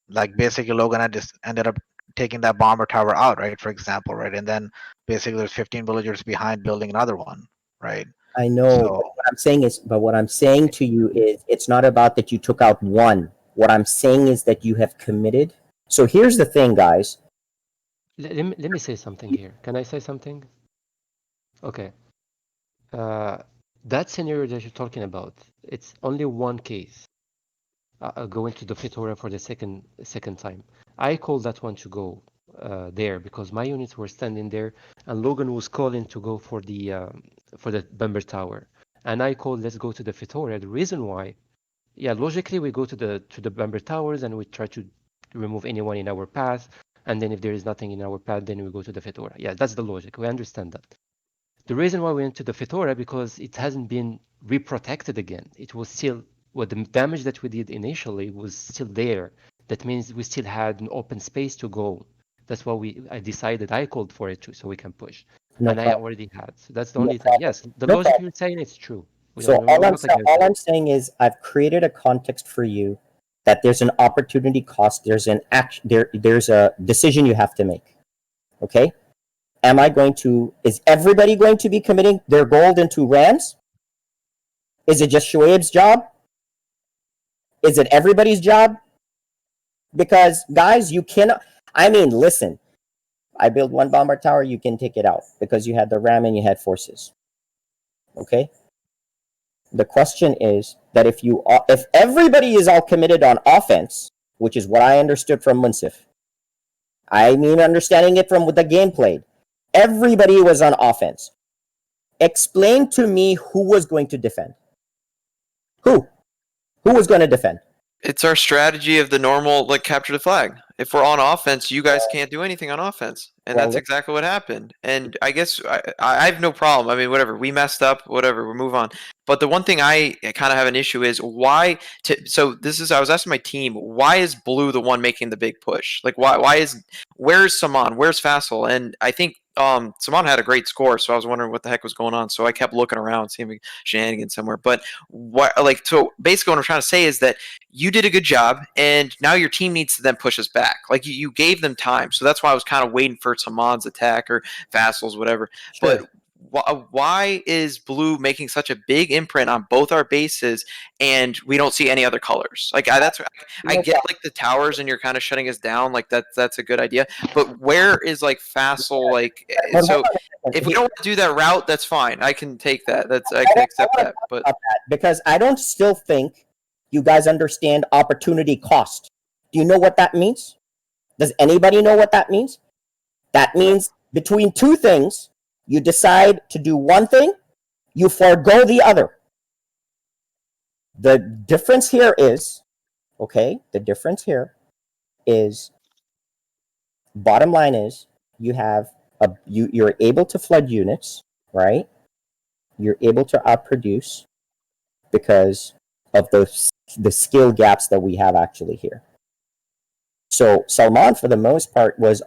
like basically Logan had just ended up taking that bomber tower out, right? For example, right, and then basically there's 15 villagers behind building another one, right? I know. So What I'm saying to you is, it's not about that you took out one. What I'm saying is that you have committed. So here's the thing, guys. Let me say something here. Can I say something? Okay. That scenario that you're talking about, it's only one case. Going to the Fitora for the second time. I called that one to go there because my units were standing there, and Logan was calling to go for the Bumper Tower, and I called, let's go to the Fitora. The reason why, yeah, logically we go to the Bumper Towers and we try to remove anyone in our path, and then if there is nothing in our path, then we go to the Fitora. Yeah, that's the logic. We understand that. The reason why we went to the Fitora because it hasn't been reprotected again. It was still the damage that we did initially was still there. That means we still had an open space to go. That's why I decided I called for it too, so we can push. No and problem. I already had. So that's the No only thing. problem. Yes, the No logic problem. you're saying is true. So all I'm saying is I've created a context for you that there's an opportunity cost. There's an action. There's a decision you have to make. Okay. Is everybody going to be committing their gold into rams? Is it just Shoaib's job? Is it everybody's job? Because guys, you cannot. I mean, listen. I build one bombard tower, you can take it out because you had the ram and you had forces. Okay. The question is that if everybody is all committed on offense, which is what I understood from Munsif, I mean understanding it from the game played, everybody was on offense. Explain to me who was going to defend. Who was going to defend? It's our strategy of the normal, like, capture the flag. If we're on offense, you guys can't do anything on offense. And Well, that's exactly what happened. And I guess I have no problem. I mean, whatever. We messed up, whatever. We'll move on. But the one thing I kind of have an issue is why. I was asking my team, why is Blue the one making the big push? Like, where's Saman? Where's Fassel? And I think Saman had a great score, so I was wondering what the heck was going on. So I kept looking around, seeing shenanigans somewhere. But so basically what I'm trying to say is that you did a good job, and now your team needs to then push us back. Like, you gave them time. So that's why I was kind of waiting for Saman's attack or Fassel's, whatever. Sure. But why is blue making such a big imprint on both our bases and we don't see any other colors? Like I get like the towers and you're kind of shutting us down, like that's a good idea. But where is like Facile? Like so, if we don't want to do that route, that's fine. I can take that. I can accept that. But because I don't still think you guys understand opportunity cost. Do you know what that means? Does anybody know what that means? That means between two things, you decide to do one thing, you forego the other. The difference here is, bottom line is, you're able to flood units, right? You're able to outproduce because of the skill gaps that we have actually here. So Salman, for the most part, was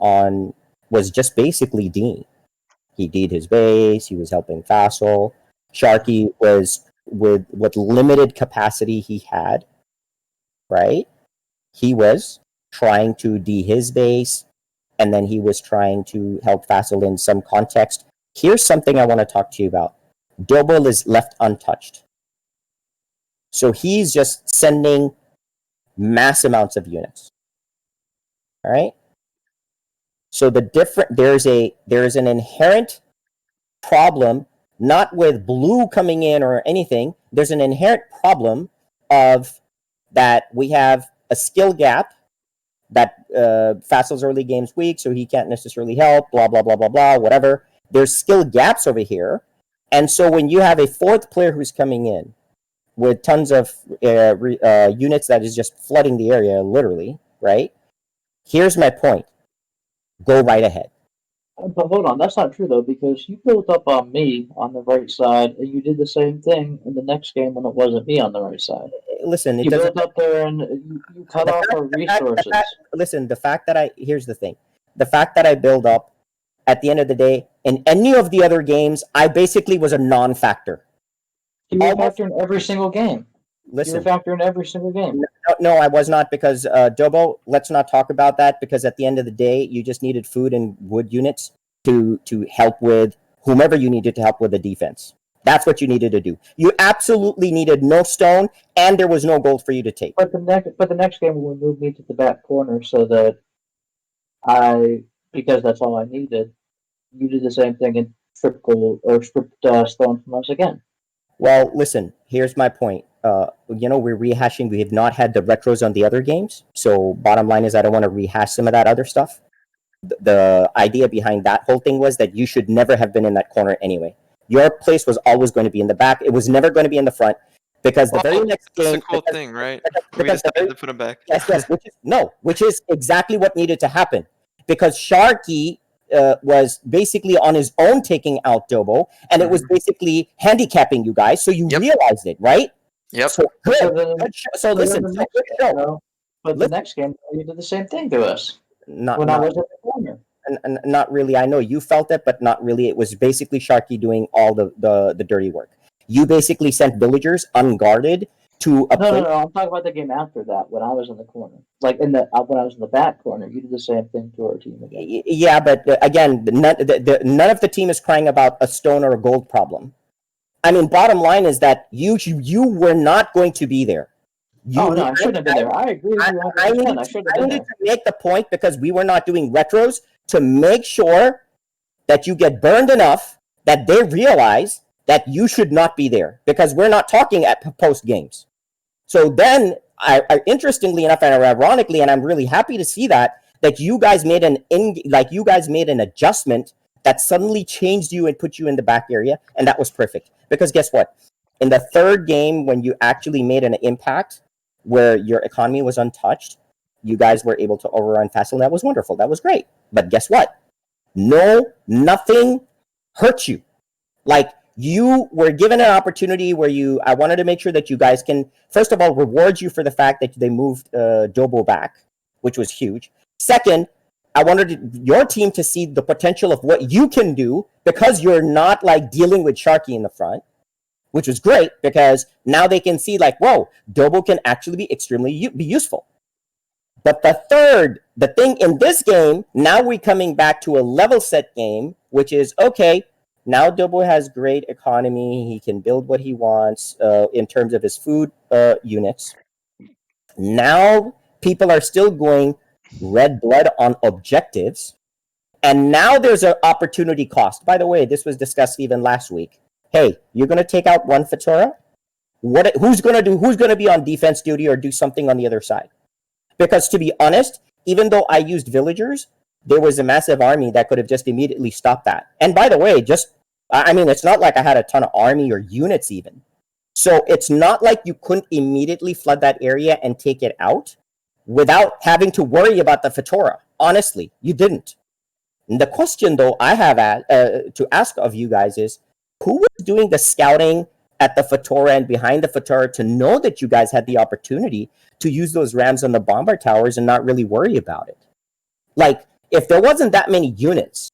just basically Dean. He did his base. He was helping Facile. Sharky was with what limited capacity he had, right? He was trying to D his base, and then he was trying to help Facile in some context. Here's something I want to talk to you about. Doble is left untouched. So he's just sending mass amounts of units. All right? So there's an inherent problem, not with blue coming in or anything. There's an inherent problem of that we have a skill gap that Facile's early game's weak, so he can't necessarily help, blah, blah, blah, blah, blah, whatever. There's skill gaps over here. And so when you have a fourth player who's coming in with tons of units that is just flooding the area, literally, right? Here's my point. Go right ahead. But hold on, that's not true though, because you built up on me on the right side, and you did the same thing in the next game when it wasn't me on the right side. Listen, you built up there and you cut off our resources. Here's the thing. The fact that I build up, at the end of the day, in any of the other games, I basically was a non-factor. You were a factor in every single game. Listen, you were a factor in every single game. No, I was not, because Dobo, let's not talk about that, because at the end of the day, you just needed food and wood units to help with whomever you needed to help with the defense. That's what you needed to do. You absolutely needed no stone, and there was no gold for you to take. But the next game we moved me to the back corner so that because that's all I needed. You did the same thing and stripped gold or stripped stone from us again. Well, listen, here's my point. We're rehashing. We have not had the retros on the other games. So bottom line is I don't want to rehash some of that other stuff. The idea behind that whole thing was that you should never have been in that corner anyway. Your place was always going to be in the back. It was never going to be in the front, because the very next game... That's a cool thing, right? We decided to put him back. Yes, which is exactly what needed to happen. Because Sharky was basically on his own taking out Dobo, and it was basically handicapping you guys, so you realized it, right? Yep. So good. So listen. But the next game, you did the same thing to us. I was at the corner. And not really. I know you felt it, but not really. It was basically Sharky doing all the dirty work. You basically sent villagers unguarded to a No. I'm talking about the game after that, when I was in the corner. Like when I was in the back corner, you did the same thing to our team again. Yeah, but again, none of the team is crying about a stone or a gold problem. I mean, bottom line is that you were not going to be there. I shouldn't have been there. I agree with you. I needed to make the point, because we were not doing retros, to make sure that you get burned enough that they realize that you should not be there, because we're not talking at post games. So then, interestingly enough, and ironically, and I'm really happy to see that you guys made an adjustment that suddenly changed you and put you in the back area, and that was perfect. Because guess what? In the third game, when you actually made an impact where your economy was untouched, you guys were able to overrun Facile, and that was wonderful. That was great. But guess what? Nothing hurt you. Like, you were given an opportunity where I wanted to make sure that you guys can, first of all, reward you for the fact that they moved Dobo back, which was huge. Second, I wanted your team to see the potential of what you can do, because you're not like dealing with Sharky in the front, which was great, because now they can see like, whoa, Dobo can actually be extremely be useful. But the thing in this game, now we're coming back to a level set game, which is, okay, Now Dobo has great economy. He can build what he wants in terms of his food units. Now people are still going red blood on objectives. And now there's an opportunity cost. By the way, this was discussed even last week. Hey, you're going to take out one Fatora? Who's going to be on defense duty or do something on the other side? Because to be honest, even though I used villagers, there was a massive army that could have just immediately stopped that. And by the way, it's not like I had a ton of army or units even. So it's not like you couldn't immediately flood that area and take it out without having to worry about the Fatora. Honestly, you didn't. And the question, though, I have to ask of you guys is, who was doing the scouting at the Fatora and behind the Fatora to know that you guys had the opportunity to use those rams on the bombard towers and not really worry about it? Like, if there wasn't that many units,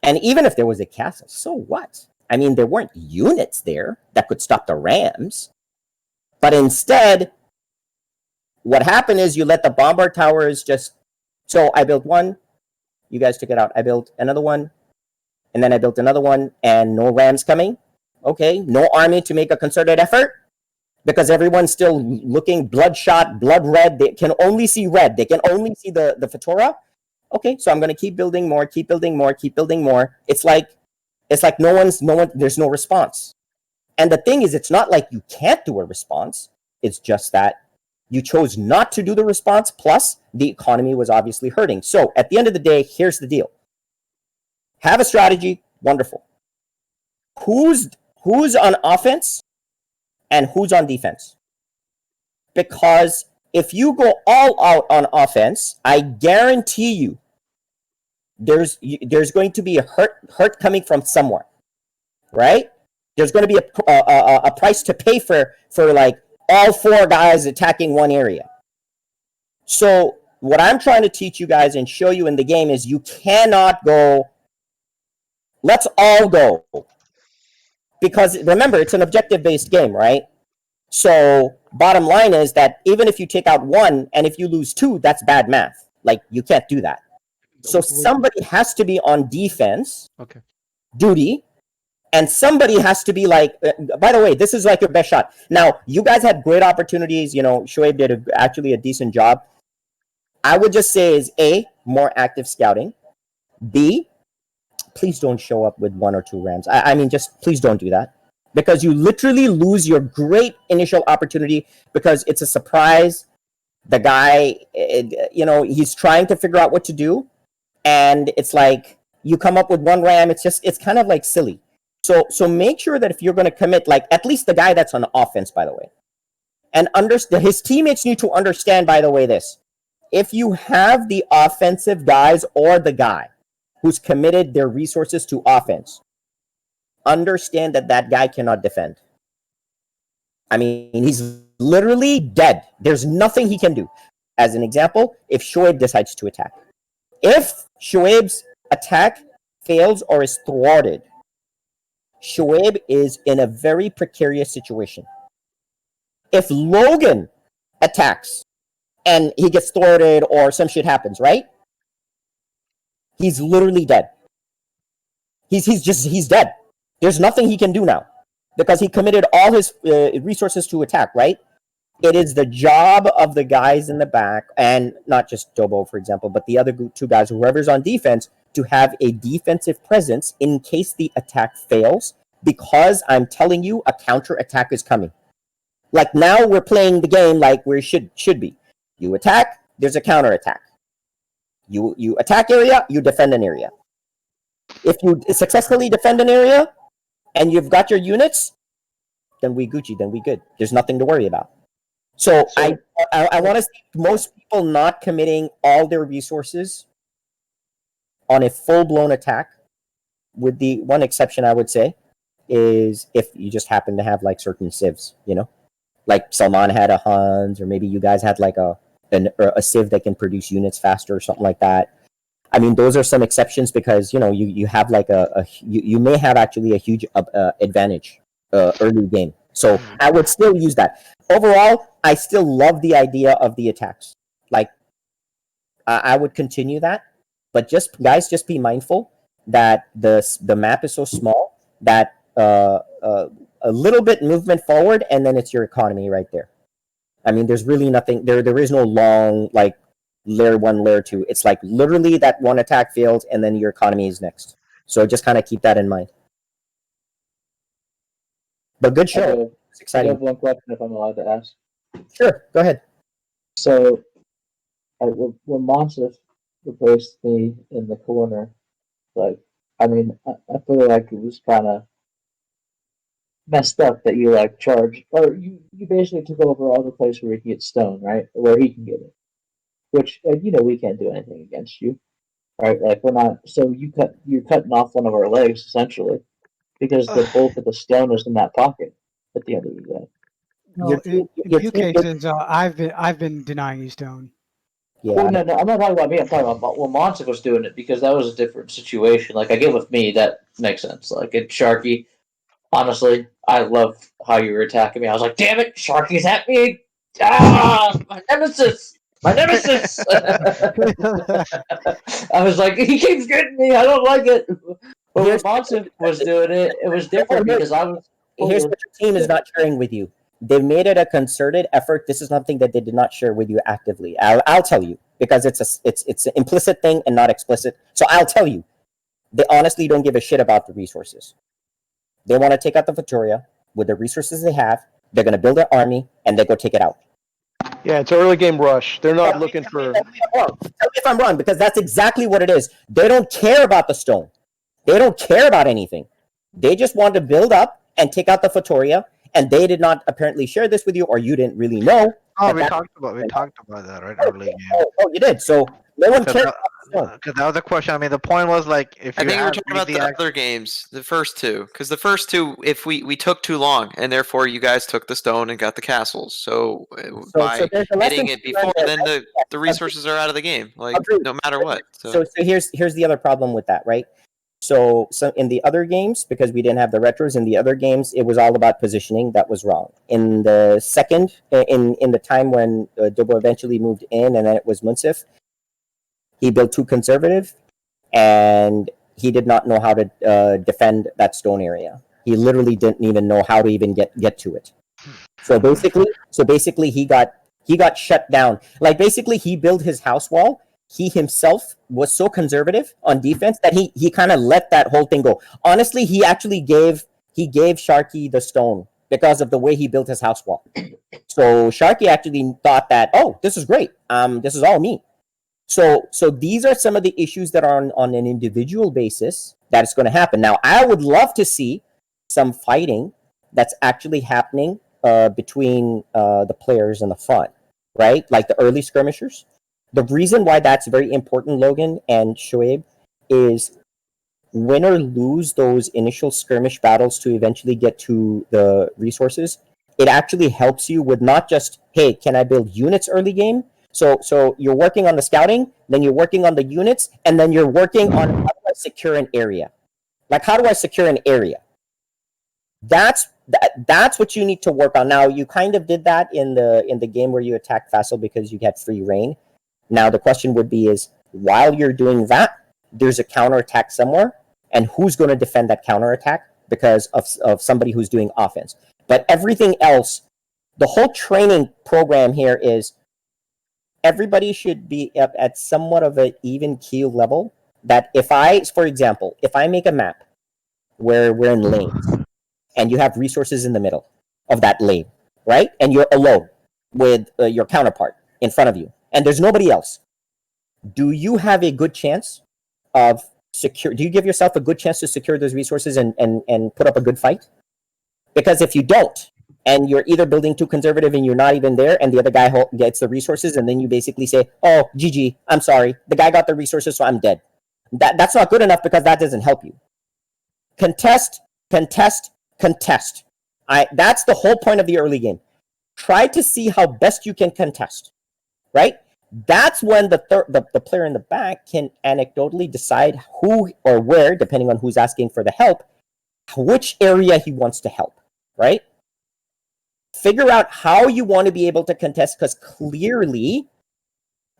and even if there was a castle, so what? I mean, there weren't units there that could stop the rams. But instead, what happened is you let the bombard towers just... So I built one, you guys took it out. I built another one, and then I built another one, and no rams coming. Okay, no army to make a concerted effort because everyone's still looking bloodshot, blood red. They can only see red. They can only see the Fatora. Okay, so I'm going to keep building more, keep building more, keep building more. It's like there's no response. And the thing is, it's not like you can't do a response. It's just that you chose not to do the response. Plus, the economy was obviously hurting. So at the end of the day, here's the deal. Have a strategy. Wonderful. Who's on offense and who's on defense? Because if you go all out on offense, I guarantee you there's going to be a hurt coming from somewhere, right? There's going to be a price to pay for like all four guys attacking one area. So what I'm trying to teach you guys and show you in the game is you cannot go, let's all go. Because remember, it's an objective-based game, right? So bottom line is that even if you take out one and if you lose two, that's bad math. Like, you can't do that. So somebody has to be on defense duty, and somebody has to be like, by the way, this is like your best shot. Now, you guys had great opportunities. You know, Shoaib did actually a decent job. I would just say is A, more active scouting. B, please don't show up with one or two rams. I mean, just please don't do that. Because you literally lose your great initial opportunity because it's a surprise. The guy, he's trying to figure out what to do. And it's like, you come up with one ram, it's kind of like silly. So make sure that if you're going to commit, like at least the guy that's on offense, by the way, and his teammates need to understand, by the way, this. If you have the offensive guys or the guy who's committed their resources to offense, understand that guy cannot defend. I mean, he's literally dead. There's nothing he can do. As an example, if Shoaib decides to attack. If Shoaib's attack fails or is thwarted, Shoaib is in a very precarious situation. If Logan attacks and he gets thwarted or some shit happens, right? He's literally dead. He's dead. There's nothing he can do now because he committed all his resources to attack, right? It is the job of the guys in the back, and not just Dobo, for example, but the other two guys, whoever's on defense, to have a defensive presence in case the attack fails, because I'm telling you, a counter attack is coming. Like now we're playing the game like we should be. You attack, there's a counter attack. You attack area, you defend an area. If you successfully defend an area and you've got your units, then we Gucci, then we good. There's nothing to worry about. So I want to see most people not committing all their resources on a full-blown attack, with the one exception I would say is if you just happen to have like certain civs, like Salman had a Hans, or maybe you guys had like a civ that can produce units faster or something like that. I mean, those are some exceptions because you have like you may have actually a huge advantage early game. So I would still use that. Overall, I still love the idea of the attacks. Like, I would continue that, but just be mindful that the map is so small that a little bit movement forward, and then it's your economy right there. I mean, there's really nothing there. There is no long like layer 1, layer 2. It's like literally that one attack failed, and then your economy is next. So just kind of keep that in mind. But good show. It's I do exciting. have one question if I'm allowed to ask. Sure, go ahead. So, when Monsif replaced me in the corner, like, I mean, I feel like it was kind of messed up that you like charged, or you basically took over all the place where he can get stone, right? Where he can get it, which you know we can't do anything against you, right? Like we're not. So you're cutting off one of our legs essentially because the bulk of the stone is in that pocket at the end of the day. No, in Your few team, cases, I've been denying you stone. Well, yeah, no, I'm not talking about me. I'm talking about well, Monster was doing it because that was a different situation. Like I get with me, that makes sense. Like at Sharky, honestly, I love how you were attacking me. I was like, damn it, Sharky's at me. Ah, my nemesis, my nemesis. I was like, he keeps getting me. I don't like it. But when here's Monster was doing it, it was different because I was. here's what your team is not sharing with you. They've made it a concerted effort. This is something that they did not share with you actively. I'll tell you because it's an implicit thing and not explicit. So I'll tell you, they honestly don't give a shit about the resources. They want to take out the Victoria with the resources they have. They're going to build an army and they go take it out. Yeah, it's an early game rush. They're not looking for. Tell me if I'm wrong, because that's exactly what it is. They don't care about the stone. They don't care about anything. They just want to build up and take out the Victoria. And they did not apparently share this with you, or you didn't really know. Oh, we talked about that, right? Early game. Oh, you did. So no one cared. Because that was the question. I mean, the point was like, if you I think we're have talking about easy the other games, the first two, because the first two, if we took too long, and therefore you guys took the stone and got the castles. So by there's a lesson hitting it to learn before, there, then right? the resources are out of the game, like Agreed. no matter what. So here's the other problem with that, right? So in the other games, because we didn't have the retros, in the other games, it was all about positioning. That was wrong. In the second, in the time when Dubbo eventually moved in, and then it was Munsif, he built too conservative, and he did not know how to defend that stone area. He literally didn't even know how to even get to it. So basically, he got shut down. Like basically, he built his house wall. He himself was so conservative on defense that he kind of let that whole thing go. Honestly, he actually gave Sharky the stone because of the way he built his house wall. So Sharky actually thought that, oh, this is great. This is all me. So these are some of the issues that are on an individual basis that is going to happen. Now, I would love to see some fighting that's actually happening between the players in the front, right? Like the early skirmishers. The reason why that's very important, Logan and Shoaib, is win or lose those initial skirmish battles to eventually get to the resources. It actually helps you with not just, hey, can I build units early game? So you're working on the scouting, then you're working on the units, and then you're working on how do I secure an area? Like how do I secure an area? That's what you need to work on. Now you kind of did that in the game where you attacked Fassel because you had free reign. Now the question would be is while you're doing that, there's a counterattack somewhere, and who's going to defend that counterattack because of somebody who's doing offense. But everything else, the whole training program here is everybody should be at somewhat of an even keel level. That if for example, if I make a map where we're in lanes and you have resources in the middle of that lane, right? And you're alone with your counterpart in front of you, and there's nobody else. Do you have a good chance of do you give yourself a good chance to secure those resources and put up a good fight? Because if you don't, and you're either building too conservative and you're not even there, and the other guy gets the resources, and then you basically say, oh, GG, I'm sorry. The guy got the resources, so I'm dead. That's not good enough because that doesn't help you. Contest, contest, contest. That's the whole point of the early game. Try to see how best you can contest, right? That's when the player in the back can anecdotally decide who or where, depending on who's asking for the help, which area he wants to help, right? Figure out how you want to be able to contest, because clearly,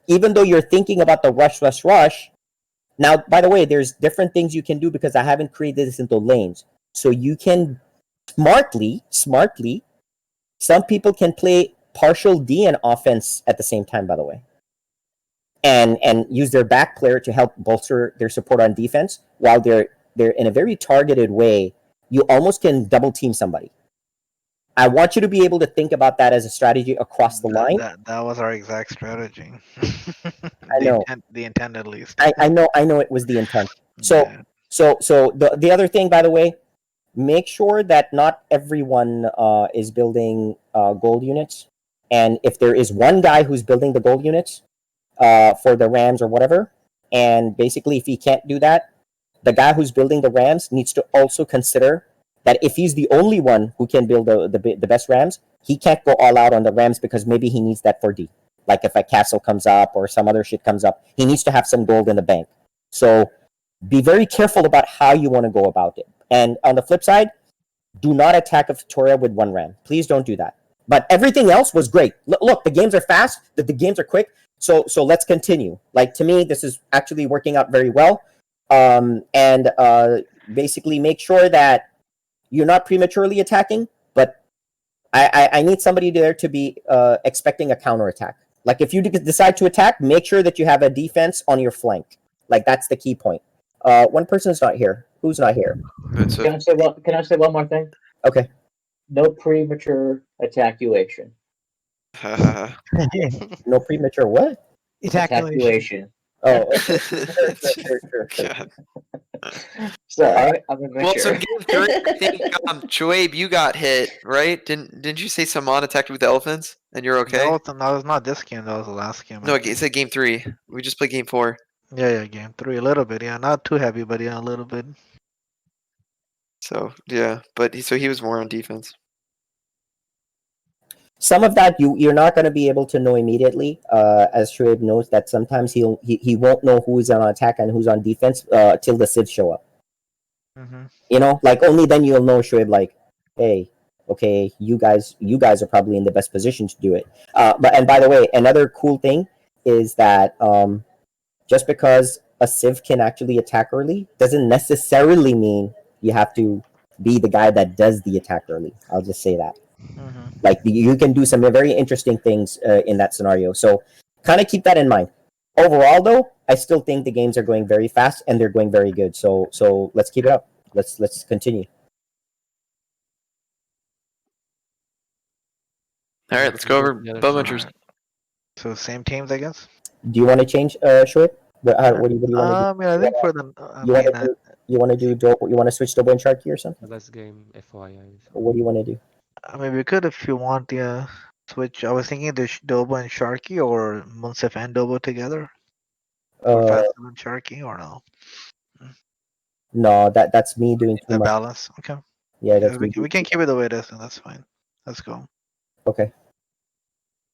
even though you're thinking about the rush, now, by the way, there's different things you can do because I haven't created this into lanes. So you can smartly, some people can play partial D and offense at the same time, by the way, and use their back player to help bolster their support on defense while they're in a very targeted way. You almost can double team somebody. I want you to be able to think about that as a strategy across the line. That was our exact strategy. I know. The intent at least. I know it was the intent. So Yeah. so the other thing, by the way, make sure that not everyone is building gold units. And if there is one guy who's building the gold units for the Rams or whatever, and basically if he can't do that, the guy who's building the Rams needs to also consider that if he's the only one who can build the best Rams, he can't go all out on the Rams because maybe he needs that for D. Like if a castle comes up or some other shit comes up, he needs to have some gold in the bank. So be very careful about how you want to go about it. And on the flip side, do not attack a Victoria with one Ram. Please don't do that. But everything else was great. Look, the games are fast, the games are quick. So let's continue. Like to me, this is actually working out very well. And basically make sure that you're not prematurely attacking, but I need somebody there to be expecting a counterattack. Like if you decide to attack, make sure that you have a defense on your flank. Like that's the key point. One person's not here. Who's not here? It's Can I say one more thing? Okay. No premature attackuation. No premature what? Ejaculation. Attackuation. Oh, okay. Sure. God. Sorry, I'm Well, so immature. game 3, I think Chuabe, you got hit, right? Didn't you say Saman attacked with the elephants and you're okay? That was not this game. That was the last game. No, it said game 3. We just played game 4. Yeah, game 3 a little bit. Yeah, not too heavy, but yeah, a little bit. So yeah, but he was more on defense. Some of that you're not going to be able to know immediately, as Shoaib knows that sometimes he won't know who's on attack and who's on defense till the civs show up. Mm-hmm. You know, like only then you'll know, Shoaib, like, hey, okay, you guys are probably in the best position to do it. And by the way, another cool thing is that just because a civ can actually attack early doesn't necessarily mean you have to be the guy that does the attack early. I'll just say that. Mm-hmm. Like you can do some very interesting things in that scenario. So kind of keep that in mind. Overall, though, I still think the games are going very fast and they're going very good. So let's keep it up. Let's continue. All right, let's go over The other Bowmunchers. side. So same teams, I guess. Do you want to change, Shoaib? What do you want to do? I mean, I think for the. You want to do you want to switch Dobo and Sharky or something? The last game, FYI. Or what do you want to do? I mean, we could if you want. Yeah, switch. I was thinking the Dobo and Sharky, or Munsif and Dobo together, or Fasil and Sharky, or no. No, that's me doing too The much. balance. Okay. Yeah, that's me. We can keep it the way it is, and that's fine. Let's go. Okay.